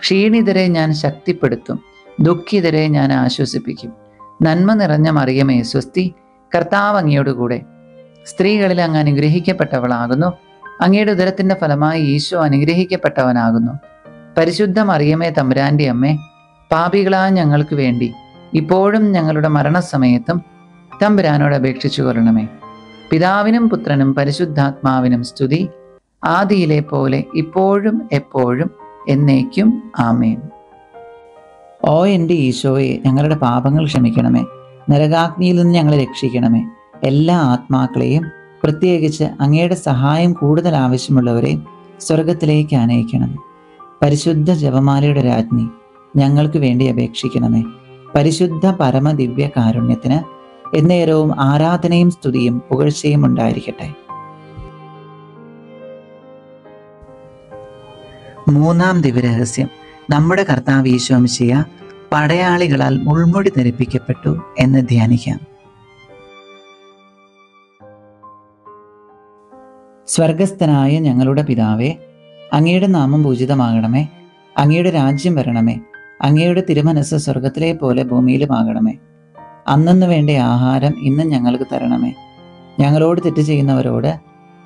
ക്ഷീണിതരെ ഞാൻ ശക്തിപ്പെടുത്തും, ദുഃഖിതരെ ഞാൻ ആശ്വസിപ്പിക്കും. നന്മ നിറഞ്ഞ മറിയമേ സ്വസ്തി, കർത്താവ് അങ്ങയോട് കൂടെ സ്ത്രീകളിൽ അങ്ങ് അനുഗ്രഹിക്കപ്പെട്ടവളാകുന്നു. അങ്ങയുടെ ഉദരത്തിന്റെ ഫലമായി ഈശോ അനുഗ്രഹിക്കപ്പെട്ടവനാകുന്നു. പരിശുദ്ധ മറിയമേ തമ്പുരാന്റെ അമ്മേ, പാപികളായ ഞങ്ങൾക്ക് വേണ്ടി ഇപ്പോഴും ഞങ്ങളുടെ മരണസമയത്തും തമ്പുരാനോട് അപേക്ഷിച്ചു കൊള്ളണമേ. പിതാവിനും പുത്രനും പരിശുദ്ധാത്മാവിനും സ്തുതി, ആദിയിലെ പോലെ ഇപ്പോഴും എപ്പോഴും എന്നേക്കും ആമേൻ. ഓ എൻ്റെ ഈശോയെ, ഞങ്ങളുടെ പാപങ്ങൾ ക്ഷമിക്കണമേ, നരകാഗ്നിയിൽ നിന്ന് ഞങ്ങളെ രക്ഷിക്കണമേ. എല്ലാ ആത്മാക്കളെയും, പ്രത്യേകിച്ച് അങ്ങയുടെ സഹായം കൂടുതൽ ആവശ്യമുള്ളവരെയും സ്വർഗത്തിലേക്ക് ആനയിക്കണമേ. പരിശുദ്ധ ജപമാലയുടെ രാജ്ഞി, ഞങ്ങൾക്ക് വേണ്ടി അപേക്ഷിക്കണമേ. പരിശുദ്ധ പരമദിവ്യ കാരുണ്യത്തിന് എന്നേരവും ആരാധനയും സ്തുതിയും പുകഴ്ചയും ഉണ്ടായിരിക്കട്ടെ. മൂന്നാം ദിവ്യരഹസ്യം, നമ്മുടെ കർത്താവ് ഈശോ മിശിഹ പടയാളികളാൽ മുൾമുടി ധരിപ്പിക്കപ്പെട്ടു എന്ന് ധ്യാനിക്കാം. സ്വർഗസ്ഥനായ ഞങ്ങളുടെ പിതാവേ, അങ്ങയുടെ നാമം പൂജിതമാകണമേ. അങ്ങയുടെ രാജ്യം വരണമേ. അങ്ങയുടെ തിരുമനസ്സ് സ്വർഗത്തിലെ പോലെ ഭൂമിയിലുമാകണമേ. അന്നന്ന് വേണ്ട ആഹാരം ഇന്ന് ഞങ്ങൾക്ക് തരണമേ. ഞങ്ങളോട് തെറ്റ് ചെയ്യുന്നവരോട്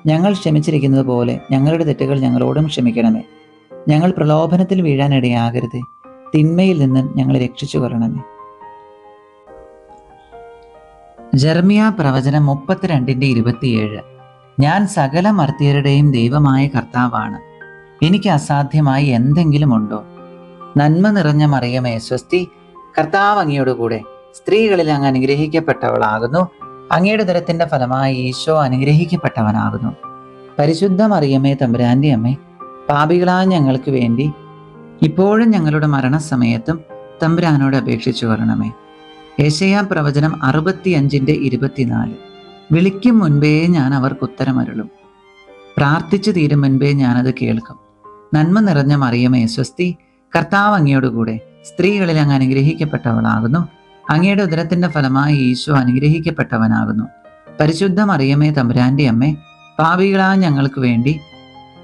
ഞങ്ങൾ ക്ഷമിച്ചിരിക്കുന്നത് പോലെ ഞങ്ങളുടെ തെറ്റുകൾ ഞങ്ങളോടും ക്ഷമിക്കണമേ. ഞങ്ങൾ പ്രലോഭനത്തിൽ വീഴാനിടയാകരുതേ, തിന്മയിൽ നിന്ന് ഞങ്ങളെ രക്ഷിച്ചു കൊള്ളണമേ. ജെറമിയ പ്രവചനം 32:27. ഞാൻ സകല മർത്യരുടെയും ദൈവമായ കർത്താവാണ്. എനിക്ക് അസാധ്യമായി എന്തെങ്കിലും ഉണ്ടോ? നന്മ നിറഞ്ഞ മറിയമേ സ്വസ്തി, കർത്താവ് അങ്ങയോട് കൂടെ സ്ത്രീകളിൽ അങ്ങ് അനുഗ്രഹിക്കപ്പെട്ടവളാകുന്നു. അങ്ങയുടെ ഉദരത്തിന്റെ ഫലമായി ഈശോ അനുഗ്രഹിക്കപ്പെട്ടവനാകുന്നു. പരിശുദ്ധ മറിയമേ തമ്പുരാന്റെ അമ്മേ, പാപികളായ ഞങ്ങൾക്ക് വേണ്ടി ഇപ്പോഴും ഞങ്ങളുടെ മരണസമയത്തും തമ്പുരാനോട് അപേക്ഷിച്ചു കൊള്ളണമേ. യെശയ്യാ പ്രവചനം 65:24. വിളിക്കും മുൻപേ ഞാൻ അവർക്ക് ഉത്തരമരുളും, പ്രാർത്ഥിച്ചു തീരും മുൻപേ ഞാനത് കേൾക്കും. നന്മ നിറഞ്ഞ മറിയമേ സ്വസ്തി, കർത്താവ് അങ്ങയോട് കൂടെ സ്ത്രീകളിൽ അങ്ങ് അനുഗ്രഹിക്കപ്പെട്ടവളാകുന്നു. അങ്ങയുടെ ഉദരത്തിന്റെ ഫലമായി ഈശോ അനുഗ്രഹിക്കപ്പെട്ടവനാകുന്നു. പരിശുദ്ധ മറിയമേ തമ്പുരാന്റെ അമ്മേ, പാപികളായ ഞങ്ങൾക്ക് വേണ്ടി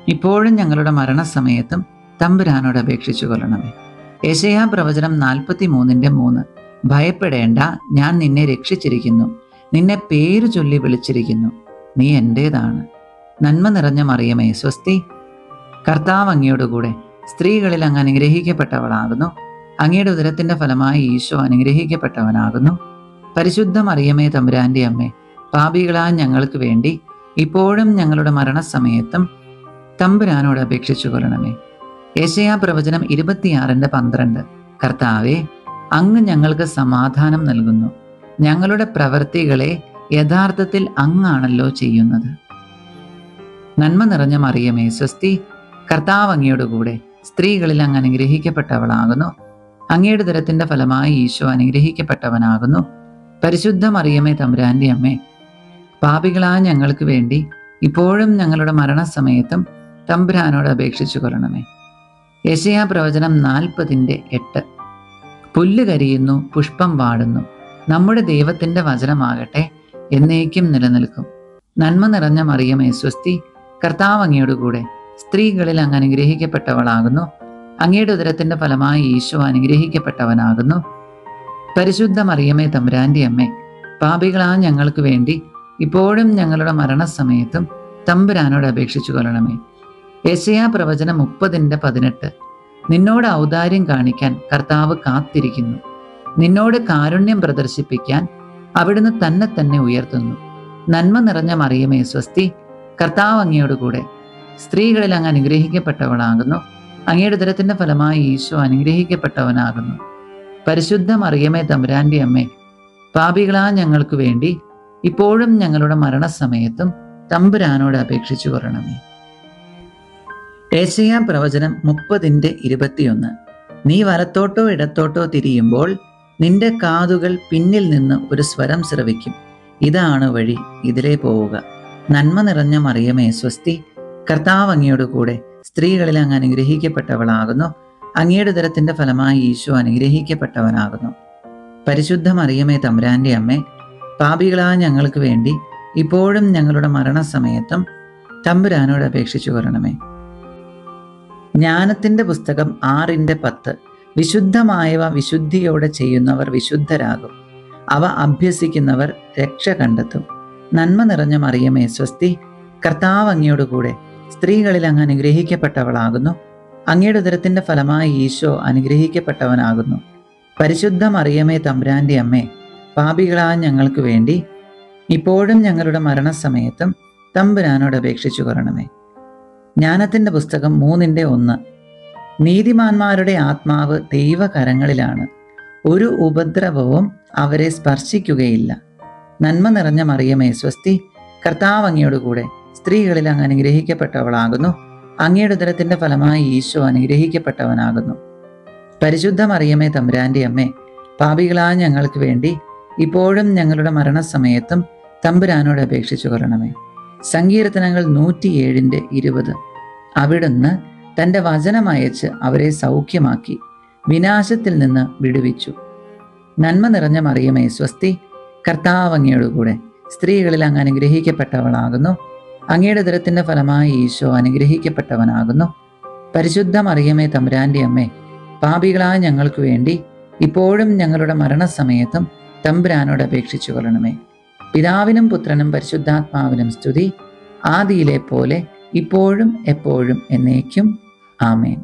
ഇപ്പോഴും ഞങ്ങളുടെ മരണസമയത്തും തമ്പുരാനോട് അപേക്ഷിച്ചു കൊള്ളണമേ. യെശയ്യാ പ്രവചനം 43:3. ഭയപ്പെടേണ്ട, ഞാൻ നിന്നെ രക്ഷിച്ചിരിക്കുന്നു, നിന്നെ പേരു ചൊല്ലി വിളിച്ചിരിക്കുന്നു, നീ എൻ്റേതാണ്. നന്മ നിറഞ്ഞ മറിയമേ സ്വസ്തി, കർത്താവ് അങ്ങയോട് കൂടെ സ്ത്രീകളിൽ അങ്ങ് അനുഗ്രഹിക്കപ്പെട്ടവളാകുന്നു. അങ്ങയുടെ ഉദരത്തിന്റെ ഫലമായി ഈശോ അനുഗ്രഹിക്കപ്പെട്ടവനാകുന്നു. പരിശുദ്ധ മറിയമേ തമ്പുരാന്റെ അമ്മേ, പാപികളായ ഞങ്ങൾക്ക് വേണ്ടി ഇപ്പോഴും ഞങ്ങളുടെ മരണസമയത്തും തമ്പുരാനോട് അപേക്ഷിച്ചു കൊള്ളണമേ. യെശയ്യാ പ്രവചനം 26:12. കർത്താവേ, അങ്ങ് ഞങ്ങൾക്ക് സമാധാനം നൽകുന്നു. ഞങ്ങളുടെ പ്രവൃത്തികളെ യഥാർത്ഥത്തിൽ അങ്ങാണല്ലോ ചെയ്യുന്നത്. നന്മ നിറഞ്ഞ മറിയമേ സ്വസ്തി, കർത്താവ് അങ്ങയോട് കൂടെ സ്ത്രീകളിൽ അങ്ങ് അനുഗ്രഹിക്കപ്പെട്ടവളാകുന്നു. അങ്ങയുടെ ഉദരത്തിന്റെ ഫലമായി ഈശോ അനുഗ്രഹിക്കപ്പെട്ടവനാകുന്നു. പരിശുദ്ധ മറിയമേ തമ്പുരാന്റെ അമ്മേ, പാപികളായ ഞങ്ങൾക്ക് വേണ്ടി ഇപ്പോഴും ഞങ്ങളുടെ മരണസമയത്തും തമ്പുരാനോട് അപേക്ഷിച്ചു കൊള്ളണമേ. യെശയ്യാ പ്രവചനം 40:8. പുല്ല് കരിയുന്നു, പുഷ്പം വാടുന്നു, നമ്മുടെ ദൈവത്തിന്റെ വചനമാകട്ടെ എന്നേക്കും നിലനിൽക്കും. നന്മ നിറഞ്ഞ മറിയമേ സ്വസ്തി, കർത്താവ് അങ്ങയോട് കൂടെ സ്ത്രീകളിൽ അങ്ങ് അനുഗ്രഹിക്കപ്പെട്ടവളാകുന്നു. അങ്ങയുടെ ഉദരത്തിന്റെ ഫലമായി ഈശോ അനുഗ്രഹിക്കപ്പെട്ടവനാകുന്നു. പരിശുദ്ധ മറിയമേ തമ്പുരാന്റെ അമ്മേ, പാപികളായ ഞങ്ങൾക്ക് വേണ്ടി ഇപ്പോഴും ഞങ്ങളുടെ മരണസമയത്തും തമ്പുരാനോട് അപേക്ഷിച്ചു കൊള്ളണമേ. യെശയ്യാ പ്രവചനം 30:18. നിന്നോട് ഔദാര്യം കാണിക്കാൻ കർത്താവ് കാത്തിരിക്കുന്നു. നിന്നോട് കാരുണ്യം പ്രദർശിപ്പിക്കാൻ അവിടുന്ന് തന്നെ ഉയർത്തുന്നു. നന്മ നിറഞ്ഞ മറിയമേ സ്വസ്തി, കർത്താവ് അങ്ങയോട് കൂടെ സ്ത്രീകളിൽ അങ്ങ് അനുഗ്രഹിക്കപ്പെട്ടവളാകുന്നു. അങ്ങയുടെ ഉദരത്തിന്റെ ഫലമായി ഈശോ അനുഗ്രഹിക്കപ്പെട്ടവനാകുന്നു. പരിശുദ്ധ മറിയമേ തമ്പുരാന്റെ അമ്മേ, പാപികളായ ഞങ്ങൾക്ക് വേണ്ടി ഇപ്പോഴും ഞങ്ങളുടെ മരണസമയത്തും തമ്പുരാനോട് അപേക്ഷിച്ചു കൊള്ളണമേ. യെശയ്യാ പ്രവചനം 30:21. നീ വലത്തോട്ടോ ഇടത്തോട്ടോ തിരിയുമ്പോൾ നിന്റെ കാതുകൾ പിന്നിൽ നിന്ന് ഒരു സ്വരം ശ്രവിക്കും. ഇതാണ് വഴി, ഇതിലേ പോവുക. നന്മ നിറഞ്ഞ മറിയമേ സ്വസ്തി, കർത്താവ് അങ്ങയോട് കൂടെ സ്ത്രീകളിൽ അങ്ങ് അനുഗ്രഹിക്കപ്പെട്ടവളാകുന്നു. അങ്ങയുടെ ഉദരത്തിന്റെ ഫലമായി ഈശോ അനുഗ്രഹിക്കപ്പെട്ടവനാകുന്നു. പരിശുദ്ധ മറിയമേ തമ്പുരാന്റെ അമ്മേ, പാപികളായ ഞങ്ങൾക്ക് വേണ്ടി ഇപ്പോഴും ഞങ്ങളുടെ മരണസമയത്തും തമ്പുരാനോട് അപേക്ഷിച്ചു കൊള്ളണമേ. ജ്ഞാനത്തിന്റെ പുസ്തകം 6:10. വിശുദ്ധമായവ വിശുദ്ധിയോടെ ചെയ്യുന്നവർ വിശുദ്ധരാകും. അവ അഭ്യസിക്കുന്നവർ രക്ഷ കണ്ടെത്തും. നന്മ നിറഞ്ഞ മറിയമേ സ്വസ്തി, കർത്താവ് അങ്ങയോട് കൂടെ സ്ത്രീകളിൽ അങ്ങ് അനുഗ്രഹിക്കപ്പെട്ടവളാകുന്നു. അങ്ങയുടെ ഉദരത്തിന്റെ ഫലമായി ഈശോ അനുഗ്രഹിക്കപ്പെട്ടവനാകുന്നു. പരിശുദ്ധ മറിയമേ തമ്പുരാന്റെ അമ്മേ, പാപികളായ ഞങ്ങൾക്ക് വേണ്ടി ഇപ്പോഴും ഞങ്ങളുടെ മരണസമയത്തും തമ്പുരാനോട് അപേക്ഷിച്ചു കൊള്ളണമേ. ജ്ഞാനത്തിന്റെ പുസ്തകം 3:1. നീതിമാന്മാരുടെ ആത്മാവ് ദൈവകരങ്ങളിലാണ്, ഒരു ഉപദ്രവവും അവരെ സ്പർശിക്കുകയില്ല. നന്മ നിറഞ്ഞ മറിയമേ സ്വസ്തി, കർത്താവ് അങ്ങയോട് കൂടെ സ്ത്രീകളിൽ അങ്ങ് അനുഗ്രഹിക്കപ്പെട്ടവളാകുന്നു. അങ്ങയുടെ ഉദരത്തിന്റെ ഫലമായി ഈശോ അനുഗ്രഹിക്കപ്പെട്ടവനാകുന്നു. പരിശുദ്ധ മറിയമേ തമ്പുരാന്റെ അമ്മേ, പാപികളായ ഞങ്ങൾക്ക് വേണ്ടി ഇപ്പോഴും ഞങ്ങളുടെ മരണസമയത്തും തമ്പുരാനോട് അപേക്ഷിച്ചു കൊള്ളണമേ. സങ്കീർത്തനങ്ങൾ 107:20. അവിടുന്ന് തൻ്റെ വചനമയച്ച് അവരെ സൗഖ്യമാക്കി, വിനാശത്തിൽ നിന്ന് വിടുവിച്ചു. നന്മ നിറഞ്ഞ മറിയമേ സ്വസ്തി, കർത്താവ് അങ്ങയോട് കൂടെ സ്ത്രീകളിൽ അങ്ങ് അനുഗ്രഹിക്കപ്പെട്ടവളാകുന്നു. അങ്ങയുടെ ഉദരത്തിന്റെ ഫലമായി ഈശോ അനുഗ്രഹിക്കപ്പെട്ടവനാകുന്നു. പരിശുദ്ധ മറിയമേ തമ്പുരാന്റെ അമ്മേ, പാപികളായ ഞങ്ങൾക്ക് വേണ്ടി ഇപ്പോഴും ഞങ്ങളുടെ മരണസമയത്തും തമ്പുരാനോട് അപേക്ഷിച്ചു കൊള്ളണമേ. പിതാവിനും പുത്രനും പരിശുദ്ധാത്മാവിനും സ്തുതി, ആദിയിലെ പോലെ ഇപ്പോഴും എപ്പോഴും എന്നേക്കും. ആമേൻ.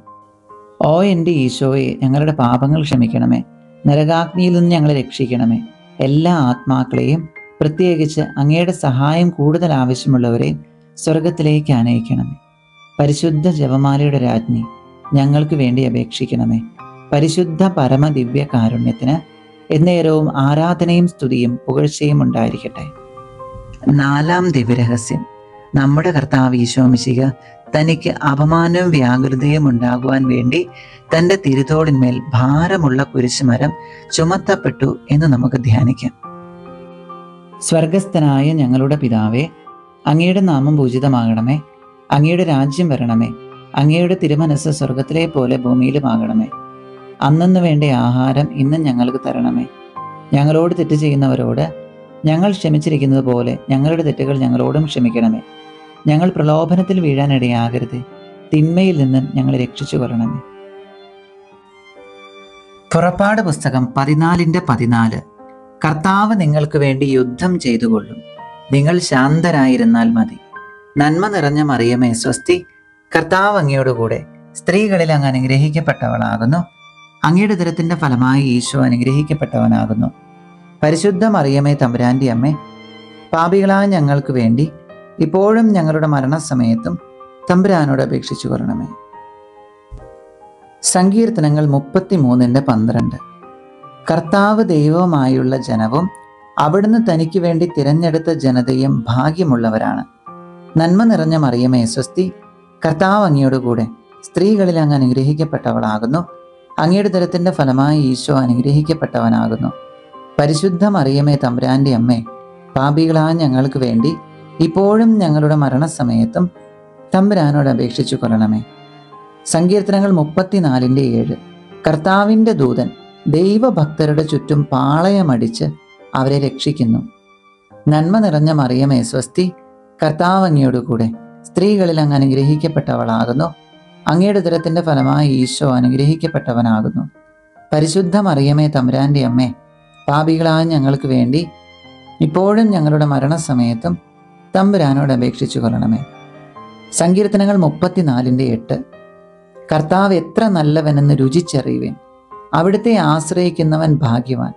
ഓ എൻ്റെ ഈശോയെ, ഞങ്ങളുടെ പാപങ്ങൾ ക്ഷമിക്കണമേ. നരകാഗ്നിയിൽ നിന്ന് ഞങ്ങളെ രക്ഷിക്കണമേ. എല്ലാ ആത്മാക്കളെയും, പ്രത്യേകിച്ച് അങ്ങയുടെ സഹായം കൂടുതൽ ആവശ്യമുള്ളവരെയും സ്വർഗത്തിലേക്ക് ആനയിക്കണമേ. പരിശുദ്ധ ജപമാലയുടെ രാജ്ഞി, ഞങ്ങൾക്ക് വേണ്ടി അപേക്ഷിക്കണമേ. പരിശുദ്ധ പരമദിവ്യ കാരുണ്യത്തിന് എന്നേരവും ആരാധനയും സ്തുതിയും പുകഴ്ചയും ഉണ്ടായിരിക്കട്ടെ. 4-ാം ദിവ്യരഹസ്യം. നമ്മുടെ കർത്താവ് ഈശോ മിശിഹ തനിക്ക് അപമാനവും വ്യാകുലതയും ഉണ്ടാകുവാൻ വേണ്ടി തൻ്റെ തിരുതോളിന്മേൽ ഭാരമുള്ള കുരിശുമരം ചുമത്തപ്പെട്ടു എന്ന് നമുക്ക് ധ്യാനിക്കാം. സ്വർഗസ്ഥനായ ഞങ്ങളുടെ പിതാവേ, അങ്ങയുടെ നാമം പൂജിതമാകണമേ. അങ്ങയുടെ രാജ്യം വരണമേ. അങ്ങയുടെ തിരുമനസ്സ് സ്വർഗത്തിലെ പോലെ ഭൂമിയിലുമാകണമേ. അന്നന്ന് വേണ്ട ആഹാരം ഇന്നും ഞങ്ങൾക്ക് തരണമേ. ഞങ്ങളോട് തെറ്റ് ചെയ്യുന്നവരോട് ഞങ്ങൾ ക്ഷമിച്ചിരിക്കുന്നത് പോലെ ഞങ്ങളുടെ തെറ്റുകൾ ഞങ്ങളോടും ക്ഷമിക്കണമേ. ഞങ്ങൾ പ്രലോഭനത്തിൽ വീഴാനിടയാകരുത്, തിന്മയിൽ നിന്നും ഞങ്ങളെ രക്ഷിച്ചു കൊള്ളണമേ. പുറപ്പാട് പുസ്തകം 14:14. കർത്താവ് നിങ്ങൾക്ക് വേണ്ടി യുദ്ധം ചെയ്തുകൊള്ളും, നിങ്ങൾ ശാന്തരായിരുന്നാൽ മതി. നന്മ നിറഞ്ഞ മറിയമേ സ്വസ്തി, കർത്താവ് അങ്ങയോടുകൂടെ സ്ത്രീകളിൽ അങ്ങ് അനുഗ്രഹിക്കപ്പെട്ടവളാകുന്നു. അങ്ങയുടെ ഉദരത്തിന്റെ ഫലമായി ഈശോ അനുഗ്രഹിക്കപ്പെട്ടവനാകുന്നു. പരിശുദ്ധ മറിയമേ തമ്പുരാന്റെ അമ്മേ, പാപികളായ ഞങ്ങൾക്ക് വേണ്ടി ഇപ്പോഴും ഞങ്ങളുടെ മരണസമയത്തും തമ്പുരാനോട് അപേക്ഷിച്ചു കൊള്ളണമേ. സങ്കീർത്തനങ്ങൾ 33:12. കർത്താവ് ദൈവവുമായുള്ള ജനവും അവിടുന്ന് തനിക്ക് വേണ്ടി തിരഞ്ഞെടുത്ത ജനതയും ഭാഗ്യമുള്ളവരാണ്. നന്മ നിറഞ്ഞ മറിയമേ സ്വസ്തി, കർത്താവ് അങ്ങയോടുകൂടെ സ്ത്രീകളിൽ അങ്ങ് അനുഗ്രഹിക്കപ്പെട്ടവളാകുന്നു. അങ്ങയുടെ ഉദരത്തിന്റെ ഫലമായി ഈശോ അനുഗ്രഹിക്കപ്പെട്ടവനാകുന്നു. പരിശുദ്ധ മറിയമേ തമ്പുരാന്റെ അമ്മേ, പാപികളായ ഞങ്ങൾക്ക് വേണ്ടി ഇപ്പോഴും ഞങ്ങളുടെ മരണസമയത്തും തമ്പുരാനോട് അപേക്ഷിച്ചു കൊള്ളണമേ. സങ്കീർത്തനങ്ങൾ 34:7. കർത്താവിൻ്റെ ദൂതൻ ദൈവഭക്തരുടെ ചുറ്റും പാളയമടിച്ച് അവരെ രക്ഷിക്കുന്നു. നന്മ നിറഞ്ഞ മറിയമേ സ്വസ്തി, കർത്താവ് അങ്ങയോടുകൂടെ സ്ത്രീകളിൽ അങ്ങ് അനുഗ്രഹിക്കപ്പെട്ടവളാകുന്നു. അങ്ങയുടെ ഉദരത്തിന്റെ ഫലമായി ഈശോ അനുഗ്രഹിക്കപ്പെട്ടവനാകുന്നു. പരിശുദ്ധ മറിയമേ തമ്പുരാന്റെ അമ്മേ, പാപികളായ ഞങ്ങൾക്ക് വേണ്ടി ഇപ്പോഴും ഞങ്ങളുടെ മരണസമയത്തും തമ്പുരാനോട് അപേക്ഷിച്ചു കൊള്ളണമേ. സങ്കീർത്തനങ്ങൾ 34:8. കർത്താവ് എത്ര നല്ലവനെന്ന് രുചിച്ചറിയുവേൻ, അവിടുത്തെ ആശ്രയിക്കുന്നവൻ ഭാഗ്യവാൻ.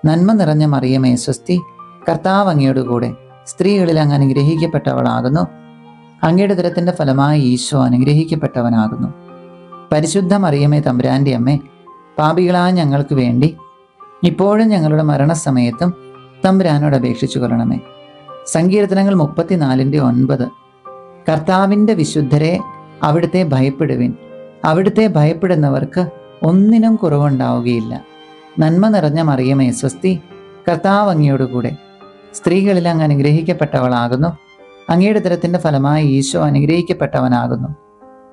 നന്മ നിറഞ്ഞ മറിയമേ സ്വസ്തി, കർത്താവ് അങ്ങയോടുകൂടെ സ്ത്രീകളിൽ അങ്ങ് അനുഗ്രഹിക്കപ്പെട്ടവളാകുന്നു. അങ്ങയുടെ ഉദരത്തിന്റെ ഫലമായി ഈശോ അനുഗ്രഹിക്കപ്പെട്ടവനാകുന്നു. പരിശുദ്ധ മറിയമേ തമ്പുരാന്റെ അമ്മേ, പാപികളായ ഞങ്ങൾക്ക് വേണ്ടി ഇപ്പോഴും ഞങ്ങളുടെ മരണസമയത്തും തമ്പുരാനോട് അപേക്ഷിച്ചു കൊള്ളണമേ. സങ്കീർത്തനങ്ങൾ 34:9. കർത്താവിൻ്റെ വിശുദ്ധരെ അവിടുത്തെ ഭയപ്പെടുവിൻ, അവിടുത്തെ ഭയപ്പെടുന്നവർക്ക് ഒന്നിനും കുറവുണ്ടാവുകയില്ല. നന്മ നിറഞ്ഞ മറിയമേ സ്വസ്തി, കർത്താവ് അങ്ങയോടുകൂടെ സ്ത്രീകളിൽ അങ്ങ് അനുഗ്രഹിക്കപ്പെട്ടവളാകുന്നു. അങ്ങയുടെ ഉദരത്തിന്റെ ഫലമായി ഈശോ അനുഗ്രഹിക്കപ്പെട്ടവനാകുന്നു.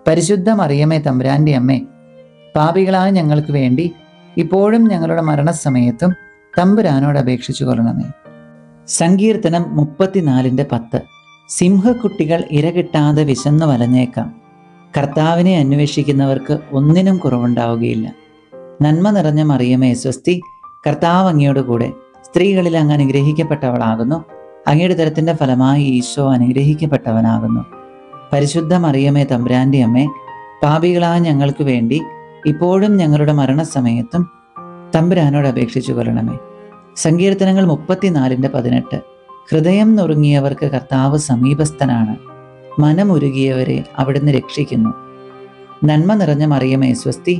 പരിശുദ്ധ മറിയമേ തമ്പുരാന്റെ അമ്മേ, പാപികളായ ഞങ്ങൾക്ക് വേണ്ടി ഇപ്പോഴും ഞങ്ങളുടെ മരണസമയത്തും തമ്പുരാനോട് അപേക്ഷിച്ചു കൊള്ളണമേ. സങ്കീർത്തനം 34:10. സിംഹക്കുട്ടികൾ ഇരകിട്ടാതെ വിശന്നു വലഞ്ഞേക്കാം, കർത്താവിനെ അന്വേഷിക്കുന്നവർക്ക് ഒന്നിനും കുറവുണ്ടാവുകയില്ല. നന്മ നിറഞ്ഞ മറിയമേ സ്വസ്തി, കർത്താവ് അങ്ങയോടുകൂടെ സ്ത്രീകളിൽ അങ്ങ് അനുഗ്രഹിക്കപ്പെട്ടവളാകുന്നു. അങ്ങയുടെ ഉദരത്തിന്റെ ഫലമായി ഈശോ അനുഗ്രഹിക്കപ്പെട്ടവനാകുന്നു. പരിശുദ്ധ മറിയമേ തമ്പുരാന്റെ അമ്മേ, പാപികളായ ഞങ്ങൾക്ക് വേണ്ടി ഇപ്പോഴും ഞങ്ങളുടെ മരണസമയത്തും തമ്പുരാനോട് അപേക്ഷിച്ചു കൊള്ളണമേ. സങ്കീർത്തനങ്ങൾ 34:18. ഹൃദയം നുറുങ്ങിയവർക്ക് കർത്താവ് സമീപസ്ഥനാണ്, മനമുരുകിയവരെ അവിടുന്ന് രക്ഷിക്കുന്നു. നന്മ നിറഞ്ഞ മറിയമേ സ്വസ്തി,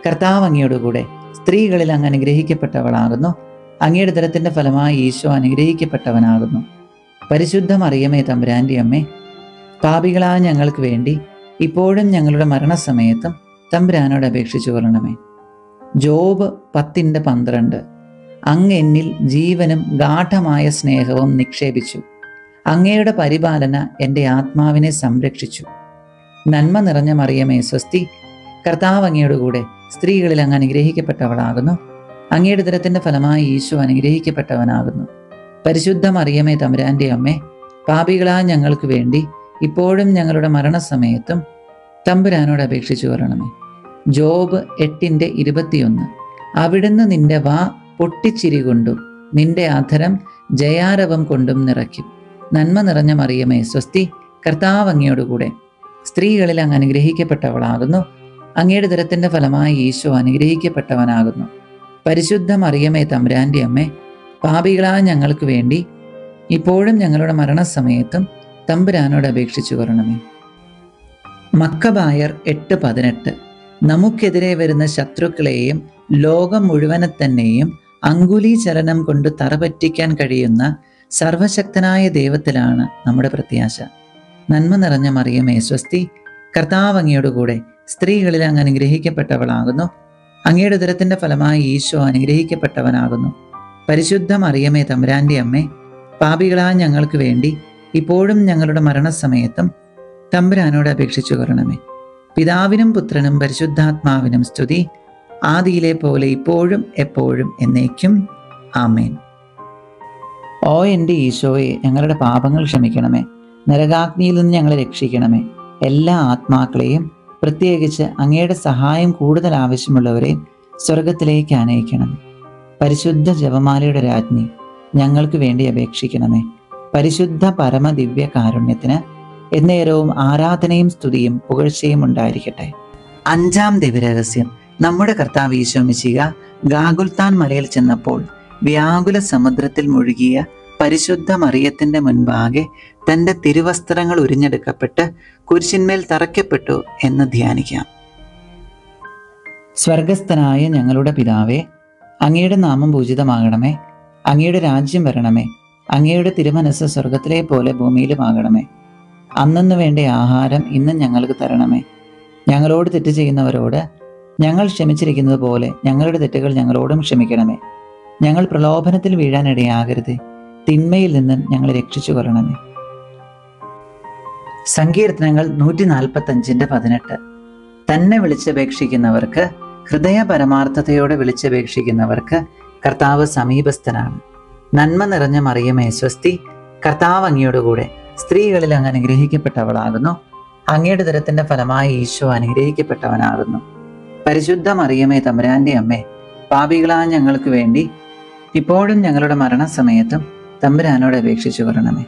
കർത്താവ് അങ്ങയോടുകൂടെ സ്ത്രീകളിൽ അങ്ങ് അനുഗ്രഹിക്കപ്പെട്ടവളാകുന്നു. അങ്ങയുടെ ഉദരത്തിന്റെ ഫലമായി ഈശോ അനുഗ്രഹിക്കപ്പെട്ടവനാകുന്നു. പരിശുദ്ധ മറിയമേ തമ്പുരാന്റെ അമ്മേ, പാപികളായ ഞങ്ങൾക്ക് വേണ്ടി ഇപ്പോഴും ഞങ്ങളുടെ മരണസമയത്തും തമ്പുരാനോട് അപേക്ഷിച്ചു കൊള്ളണമേ. ജോബ് 10:12. അങ്ങ് എന്നിൽ ജീവനും ഗാഠമായ സ്നേഹവും നിക്ഷേപിച്ചു, അങ്ങയുടെ പരിപാലന എൻ്റെ ആത്മാവിനെ സംരക്ഷിച്ചു. നന്മ നിറഞ്ഞ മറിയമേ സ്വസ്തി, കർത്താവ് അങ്ങയോടുകൂടെ സ്ത്രീകളിൽ അങ്ങ് അനുഗ്രഹിക്കപ്പെട്ടവളാകുന്നു. അങ്ങയുടെ ഉദരത്തിന്റെ ഫലമായി ഈശോ അനുഗ്രഹിക്കപ്പെട്ടവനാകുന്നു. പരിശുദ്ധ മറിയമേ തമ്പുരാന്റെ അമ്മേ, പാപികളായ ഞങ്ങൾക്ക് വേണ്ടി ഇപ്പോഴും ഞങ്ങളുടെ മരണസമയത്തും തമ്പുരാനോട് അപേക്ഷിച്ചു കൊള്ളണമേ. ജോബ് 8:21. അവിടുന്ന് നിന്റെ വാ പൊട്ടിച്ചിരി കൊണ്ടും നിന്റെ അധരം ജയാരവം കൊണ്ടും നിറയ്ക്കും. നന്മ നിറഞ്ഞ മറിയമേ സ്വസ്തി, കർത്താവ് അങ്ങയോടുകൂടെ സ്ത്രീകളിൽ അങ്ങ് അനുഗ്രഹിക്കപ്പെട്ടവളാകുന്നു. അങ്ങയുടെ ഉദരത്തിന്റെ ഫലമായി ഈശോ അനുഗ്രഹിക്കപ്പെട്ടവനാകുന്നു. പരിശുദ്ധ മറിയമേ തമ്പുരാന്റെ അമ്മേ, പാപികളായ ഞങ്ങൾക്ക് വേണ്ടി ഇപ്പോഴും ഞങ്ങളുടെ മരണസമയത്തും തമ്പുരാനോട് അപേക്ഷിച്ചു കൊള്ളണമേ. മക്കബായർ 8:18. നമുക്കെതിരെ വരുന്ന ശത്രുക്കളെയും ലോകം മുഴുവനെ തന്നെയും അങ്കുലി ചലനം കൊണ്ട് തറപറ്റിക്കാൻ കഴിയുന്ന സർവശക്തനായ ദൈവത്തിലാണ് നമ്മുടെ പ്രത്യാശ. നന്മ നിറഞ്ഞ മറിയമേ സ്വസ്തി, കർത്താവ് അങ്ങയോടുകൂടെ സ്ത്രീകളിൽ അങ്ങ് അനുഗ്രഹിക്കപ്പെട്ടവളാകുന്നു. അങ്ങയുടെ ഉദരത്തിന്റെ ഫലമായി ഈശോ അനുഗ്രഹിക്കപ്പെട്ടവനാകുന്നു. പരിശുദ്ധ മറിയമേ തമ്പുരാന്റെ അമ്മേ, പാപികളായ ഞങ്ങൾക്ക് വേണ്ടി ഇപ്പോഴും ഞങ്ങളുടെ മരണസമയത്തും തമ്പുരാനോട് അപേക്ഷിച്ചു കൊള്ളണമേ. പിതാവിനും പുത്രനും പരിശുദ്ധാത്മാവിനും സ്തുതി, ആദിയിലെ പോലെ ഇപ്പോഴും എപ്പോഴും എന്നേക്കും. ആമേൻ. ഓ എൻ്റെ ഈശോയെ, ഞങ്ങളുടെ പാപങ്ങൾ ക്ഷമിക്കണമേ, നരകാഗ്നിയിൽ നിന്ന് ഞങ്ങളെ രക്ഷിക്കണമേ. എല്ലാ ആത്മാക്കളെയും, പ്രത്യേകിച്ച് അങ്ങയുടെ സഹായം കൂടുതൽ ആവശ്യമുള്ളവരെയും സ്വർഗത്തിലേക്ക് ആനയിക്കണമേ. പരിശുദ്ധ ജപമാലയുടെ രാജ്ഞി, ഞങ്ങൾക്ക് വേണ്ടി അപേക്ഷിക്കണമേ. പരിശുദ്ധ പരമദിവ്യ കാരുണ്യത്തിന് എന്നേരവും ആരാധനയും സ്തുതിയും പുകഴ്ചയും ഉണ്ടായിരിക്കട്ടെ. അഞ്ചാം ദിവ്യരഹസ്യം. നമ്മുടെ കർത്താവ് ഈശോ മിശിഹ ഗാഗുൽത്താൻ മലയിൽ ചെന്നപ്പോൾ വ്യാകുല സമുദ്രത്തിൽ മുഴുകിയ പരിശുദ്ധ മറിയത്തിന്റെ മുൻപാകെ തൻ്റെ തിരുവസ്ത്രങ്ങൾ ഉരിഞ്ഞെടുക്കപ്പെട്ട് കുരിശിന്മേൽ തറയ്ക്കപ്പെട്ടു എന്ന് ധ്യാനിക്കാം. സ്വർഗസ്ഥനായ ഞങ്ങളുടെ പിതാവേ, അങ്ങയുടെ നാമം പൂജിതമാകണമേ. അങ്ങയുടെ രാജ്യം വരണമേ. അങ്ങയുടെ തിരുമനസ്സ് സ്വർഗത്തിലെ പോലെ ഭൂമിയിലുമാകണമേ. അന്നന്ന് വേണ്ട ആഹാരം ഇന്ന് ഞങ്ങൾക്ക് തരണമേ. ഞങ്ങളോട് തെറ്റ് ചെയ്യുന്നവരോട് ഞങ്ങൾ ക്ഷമിച്ചിരിക്കുന്നത് പോലെ ഞങ്ങളുടെ തെറ്റുകൾ ഞങ്ങളോടും ക്ഷമിക്കണമേ. ഞങ്ങൾ പ്രലോഭനത്തിൽ വീഴാനിടയാകരുത്. തിന്മയിൽ നിന്ന് ഞങ്ങളെ രക്ഷിച്ചു കൊള്ളണമേ. സങ്കീർത്തനങ്ങൾ 145:18. തന്നെ വിളിച്ചപേക്ഷിക്കുന്നവർക്ക്, ഹൃദയ പരമാർത്ഥതയോടെ വിളിച്ചപേക്ഷിക്കുന്നവർക്ക് കർത്താവ് സമീപസ്ഥനാണ്. നന്മ നിറഞ്ഞ മറിയമേ സ്വസ്തി, കർത്താവ് അങ്ങയോടുകൂടെ, സ്ത്രീകളിൽ അങ്ങ് അനുഗ്രഹിക്കപ്പെട്ടവളാകുന്നു. അങ്ങയുടെ ഉദരത്തിന്റെ ഫലമായി ഈശോ അനുഗ്രഹിക്കപ്പെട്ടവനാകുന്നു. പരിശുദ്ധ മറിയമേ തമ്പുരാന്റെ അമ്മേ, പാപികളായ ഞങ്ങൾക്ക് വേണ്ടി ഇപ്പോഴും ഞങ്ങളുടെ മരണസമയത്തും തമ്പുരാനോട് അപേക്ഷിച്ചു കൊള്ളണമേ.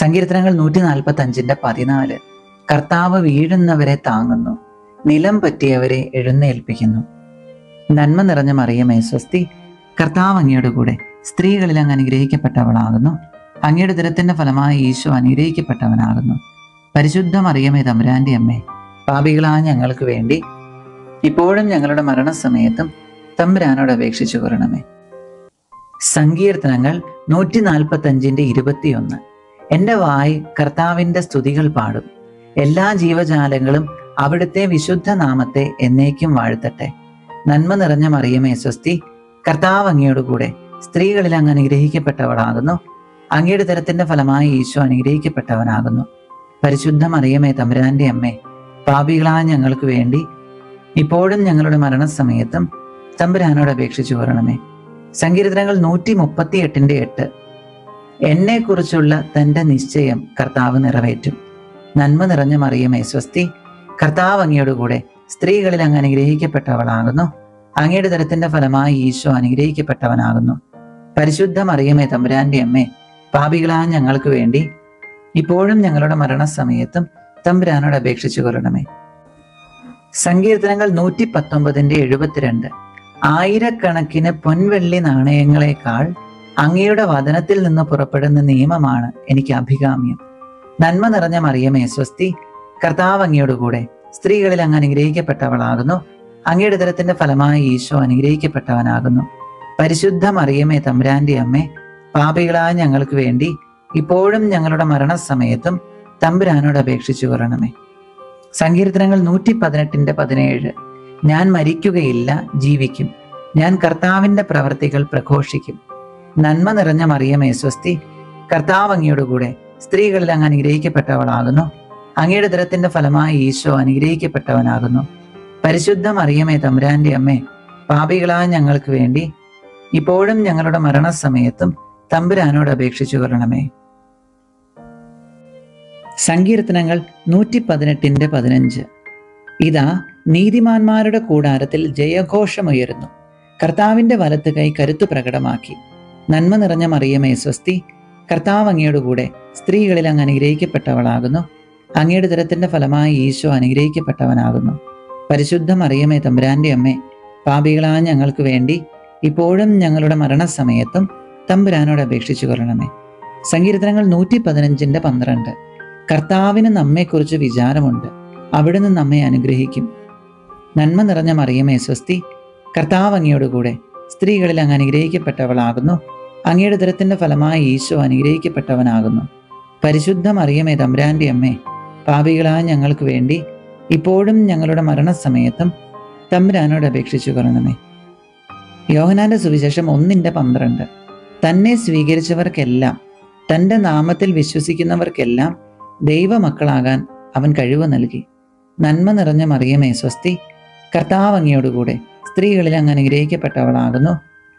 സങ്കീർത്തനങ്ങൾ 145:14. കർത്താവ് വീഴുന്നവരെ താങ്ങുന്നു, നിലം പറ്റിയവരെ എഴുന്നേൽപ്പിക്കുന്നു. നന്മ നിറഞ്ഞ മറിയമേ സ്വസ്തി, കർത്താവ് അങ്ങയുടെ കൂടെ, സ്ത്രീകളിൽ അങ്ങ് അനുഗ്രഹിക്കപ്പെട്ടവളാകുന്നു. അങ്ങയുടെ ഉദരത്തിന്റെ ഫലമായി ഈശോ അനുഗ്രഹിക്കപ്പെട്ടവനാകുന്നു. പരിശുദ്ധ മറിയമേ തമ്പുരാന്റെ അമ്മേ, പാപികളായ ഞങ്ങൾക്ക് വേണ്ടി ഇപ്പോഴും ഞങ്ങളുടെ മരണസമയത്തും തമ്പുരാനോട് അപേക്ഷിച്ചു കൊള്ളണമേ. സങ്കീർത്തനങ്ങൾ 145:21. എൻ്റെ വായ് കർത്താവിൻ്റെ സ്തുതികൾ പാടും. എല്ലാ ജീവജാലങ്ങളും അവിടുത്തെ വിശുദ്ധ നാമത്തെ എന്നേക്കും വാഴ്ത്തട്ടെ. നന്മ നിറഞ്ഞ മറിയമേ സ്വസ്തി, കർത്താവ് അങ്ങയോട് കൂടെ, സ്ത്രീകളിൽ അങ്ങ് അനുഗ്രഹിക്കപ്പെട്ടവളാകുന്നു. അങ്ങയുടെ ഉദരത്തിന്റെ ഫലമായി ഈശോ അനുഗ്രഹിക്കപ്പെട്ടവനാകുന്നു. പരിശുദ്ധ മറിയമേ തമ്പുരാന്റെ അമ്മേ, പാപികളായ ഞങ്ങൾക്ക് വേണ്ടി ഇപ്പോഴും ഞങ്ങളുടെ മരണസമയത്തും തമ്പുരാനോട് അപേക്ഷിച്ചു കൊള്ളണമേ. സങ്കീർത്തനങ്ങൾ 138:8. എന്നെക്കുറിച്ചുള്ള തൻ്റെ നിശ്ചയം കർത്താവ് നിറവേറ്റും. നന്മ നിറഞ്ഞ മറിയമേ സ്വസ്തി, കർത്താവ് അങ്ങയോട് കൂടെ, സ്ത്രീകളിൽ അങ്ങ് അനുഗ്രഹിക്കപ്പെട്ടവളാകുന്നു. അങ്ങയുടെ ഉദരത്തിന്റെ ഫലമായി ഈശോ അനുഗ്രഹിക്കപ്പെട്ടവനാകുന്നു. പരിശുദ്ധ മറിയമേ തമ്പുരാന്റെ അമ്മേ, പാപികളായ ഞങ്ങൾക്ക് വേണ്ടി ഇപ്പോഴും ഞങ്ങളുടെ മരണസമയത്തും തമ്പുരാനോട് അപേക്ഷിച്ചു കൊള്ളണമേ. സങ്കീർത്തനങ്ങൾ 119:72. ആയിരക്കണക്കിന് പൊൻവെള്ളി നാണയങ്ങളെക്കാൾ അങ്ങയുടെ വചനത്തിൽ നിന്ന് പുറപ്പെടുന്ന നിയമമാണ് എനിക്ക് അഭികാമ്യം. നന്മ നിറഞ്ഞ മറിയമേ സ്വസ്തി, കർത്താവ് അങ്ങയോട് കൂടെ, സ്ത്രീകളിൽ അങ്ങ് അനുഗ്രഹിക്കപ്പെട്ടവളാകുന്നു. അങ്ങയുടെ ഉദരത്തിന്റെ ഫലമായി ഈശോ അനുഗ്രഹിക്കപ്പെട്ടവനാകുന്നു. പരിശുദ്ധ മറിയമേ തമ്പുരാന്റെ അമ്മേ, പാപികളായ ഞങ്ങൾക്ക് വേണ്ടി ഇപ്പോഴും ഞങ്ങളുടെ മരണസമയത്തും തമ്പുരാനോട് അപേക്ഷിച്ചു കൊള്ളണമേ. സങ്കീർത്തനങ്ങൾ 118:17. ഞാൻ മരിക്കുകയില്ല, ജീവിക്കും. ഞാൻ കർത്താവിൻ്റെ പ്രവർത്തികൾ പ്രഘോഷിക്കും. നന്മ നിറഞ്ഞ മറിയമേ സ്വസ്തി, കർത്താവ് അങ്ങയോട് കൂടെ, സ്ത്രീകളിൽ അങ്ങ് അനുഗ്രഹിക്കപ്പെട്ടവളാകുന്നു. അങ്ങയുടെ ഉദരത്തിന്റെ ഫലമായി ഈശോ അനുഗ്രഹിക്കപ്പെട്ടവനാകുന്നു. പരിശുദ്ധ മറിയമേ തമ്പുരാന്റെ അമ്മേ, പാപികളായ ഞങ്ങൾക്ക് വേണ്ടി ഇപ്പോഴും ഞങ്ങളുടെ മരണസമയത്തും തമ്പുരാനോട് അപേക്ഷിച്ചു കൊള്ളണമേ. സങ്കീർത്തനങ്ങൾ 118:15. ഇതാ, നീതിമാന്മാരുടെ കൂടാരത്തിൽ ജയഘോഷമുയരുന്നു. കർത്താവിൻ്റെ വലത്ത് കൈ കരുത്തു പ്രകടമാക്കി. നന്മ നിറഞ്ഞ മറിയമേ സ്വസ്തി, കർത്താവ് അങ്ങയോട് കൂടെ, സ്ത്രീകളിൽ അങ്ങ് അനുഗ്രഹിക്കപ്പെട്ടവളാകുന്നു. അങ്ങയുടെ ഉദരത്തിന്റെ ഫലമായി ഈശോ അനുഗ്രഹിക്കപ്പെട്ടവനാകുന്നു. പരിശുദ്ധ മറിയമേ തമ്പുരാന്റെ അമ്മേ, പാപികളായ ഞങ്ങൾക്ക് വേണ്ടി ഇപ്പോഴും ഞങ്ങളുടെ മരണസമയത്തും തമ്പുരാനോട് അപേക്ഷിച്ചു കൊള്ളണമേ. സങ്കീർത്തനങ്ങൾ 115:12. കർത്താവിന് നമ്മെക്കുറിച്ച് വിചാരമുണ്ട്, അവിടുന്ന് നമ്മെ അനുഗ്രഹിക്കും. നന്മ നിറഞ്ഞ മറിയമേ സ്വസ്തി, കർത്താവ് അങ്ങയോട് കൂടെ, സ്ത്രീകളിൽ അങ്ങ് അനുഗ്രഹിക്കപ്പെട്ടവളാകുന്നു. അങ്ങയുടെ ഉദരത്തിന്റെ ഫലമായി ഈശോ അനുഗ്രഹിക്കപ്പെട്ടവനാകുന്നു. പരിശുദ്ധ മറിയമേ തമ്പുരാന്റെ അമ്മേ, പാപികളായ ഞങ്ങൾക്ക് വേണ്ടി ഇപ്പോഴും ഞങ്ങളുടെ മരണസമയത്തും തമ്പുരാനോട് അപേക്ഷിച്ചു കൊള്ളണമേ. യോഹന്നാന്റെ സുവിശേഷം 1:12. തന്നെ സ്വീകരിച്ചവർക്കെല്ലാം, തൻ്റെ നാമത്തിൽ വിശ്വസിക്കുന്നവർക്കെല്ലാം ദൈവമക്കളാകാൻ അവൻ കഴിവ് നൽകി. നന്മ നിറഞ്ഞ മറിയമേ സ്വസ്തി, കർത്താവ് അങ്ങയോടുകൂടെ, സ്ത്രീകളിൽ അങ്ങ് അനുഗ്രഹിക്കപ്പെട്ടവളാകുന്നു.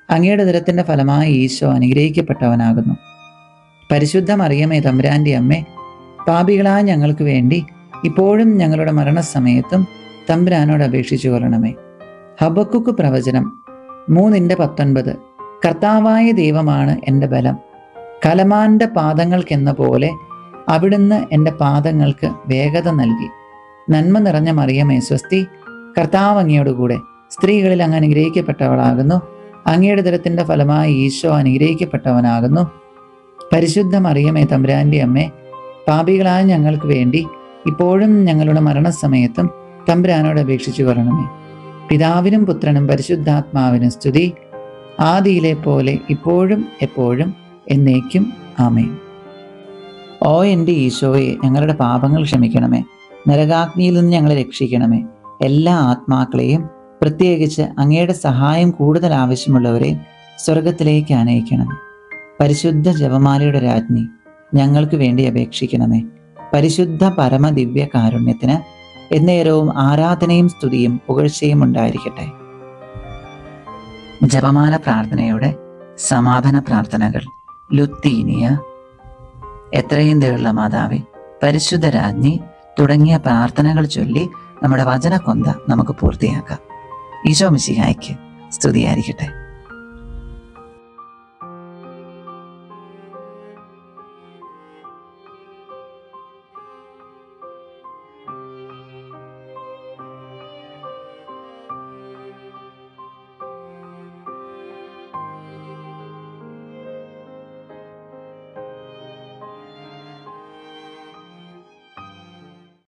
അങ്ങയുടെ ഉദരത്തിന്റെ ഫലമായി ഈശോ അനുഗ്രഹിക്കപ്പെട്ടവനാകുന്നു. പരിശുദ്ധ മറിയമേ തമ്പുരാന്റെ അമ്മേ, പാപികളായ ഞങ്ങൾക്ക് വേണ്ടി ഇപ്പോഴും ഞങ്ങളുടെ മരണസമയത്തും തമ്പുരാനോട് അപേക്ഷിച്ചു കൊള്ളണമേ. ഹബക്കുക്ക് പ്രവചനം 3:19. കർത്താവായ ദൈവമാണ് എൻ്റെ ബലം, കലമാന്റെ പാദങ്ങൾക്കെന്ന പോലെ അവിടുന്ന് എൻ്റെ പാദങ്ങൾക്ക് വേഗത നൽകി. നന്മ നിറഞ്ഞ മറിയമേ സ്വസ്തി, കർത്താവ് അങ്ങയോടുകൂടെ സ്ത്രീകളിൽ അങ്ങ് അനുഗ്രഹിക്കപ്പെട്ടവളാകുന്നു. അങ്ങയുടെ ഉദരത്തിൻ്റെ ഫലമായി ഈശോ അനുഗ്രഹിക്കപ്പെട്ടവനാകുന്നു. പരിശുദ്ധ മറിയമേ തമ്പുരാൻ്റെ അമ്മേ, പാപികളായ ഞങ്ങൾക്ക് വേണ്ടി ഇപ്പോഴും ഞങ്ങളുടെ മരണസമയത്തും തമ്പുരാനോട് അപേക്ഷിച്ചു കൊള്ളണമേ. പിതാവിനും പുത്രനും പരിശുദ്ധാത്മാവിനും സ്തുതി, ആദിയിലെ പോലെ ഇപ്പോഴും എപ്പോഴും എന്നേക്കും ആമേൻ. ഓ എൻ്റെ ഈശോയെ, ഞങ്ങളുടെ പാപങ്ങൾ ക്ഷമിക്കണമേ. നരകാഗ്നിയിൽ നിന്ന് ഞങ്ങളെ രക്ഷിക്കണമേ. എല്ലാ ആത്മാക്കളെയും, പ്രത്യേകിച്ച് അങ്ങയുടെ സഹായം കൂടുതൽ ആവശ്യമുള്ളവരെ സ്വർഗത്തിലേക്ക് ആനയിക്കണമേ. പരിശുദ്ധ ജപമാലയുടെ രാജ്ഞി, ഞങ്ങൾക്ക് വേണ്ടി അപേക്ഷിക്കണമേ. പരിശുദ്ധ പരമദിവ്യ കാരുണ്യത്തിന് എന്നേരവും ആരാധനയും സ്തുതിയും പുകഴ്ചയും ഉണ്ടായിരിക്കട്ടെ. ജപമാല പ്രാർത്ഥനയുടെ സമാപന പ്രാർത്ഥനകൾ. ലുത്തീനിയ, എത്രയും ദയുള്ള മാതാവേ, പരിശുദ്ധ രാജ്ഞി തുടങ്ങിയ പ്രാർത്ഥനകൾ ചൊല്ലി നമ്മുടെ വചനക്കൊന്ത നമുക്ക് പൂർത്തിയാക്കാം. ഈശോ മിശിഹായ്ക്ക് സ്തുതിയായിരിക്കട്ടെ.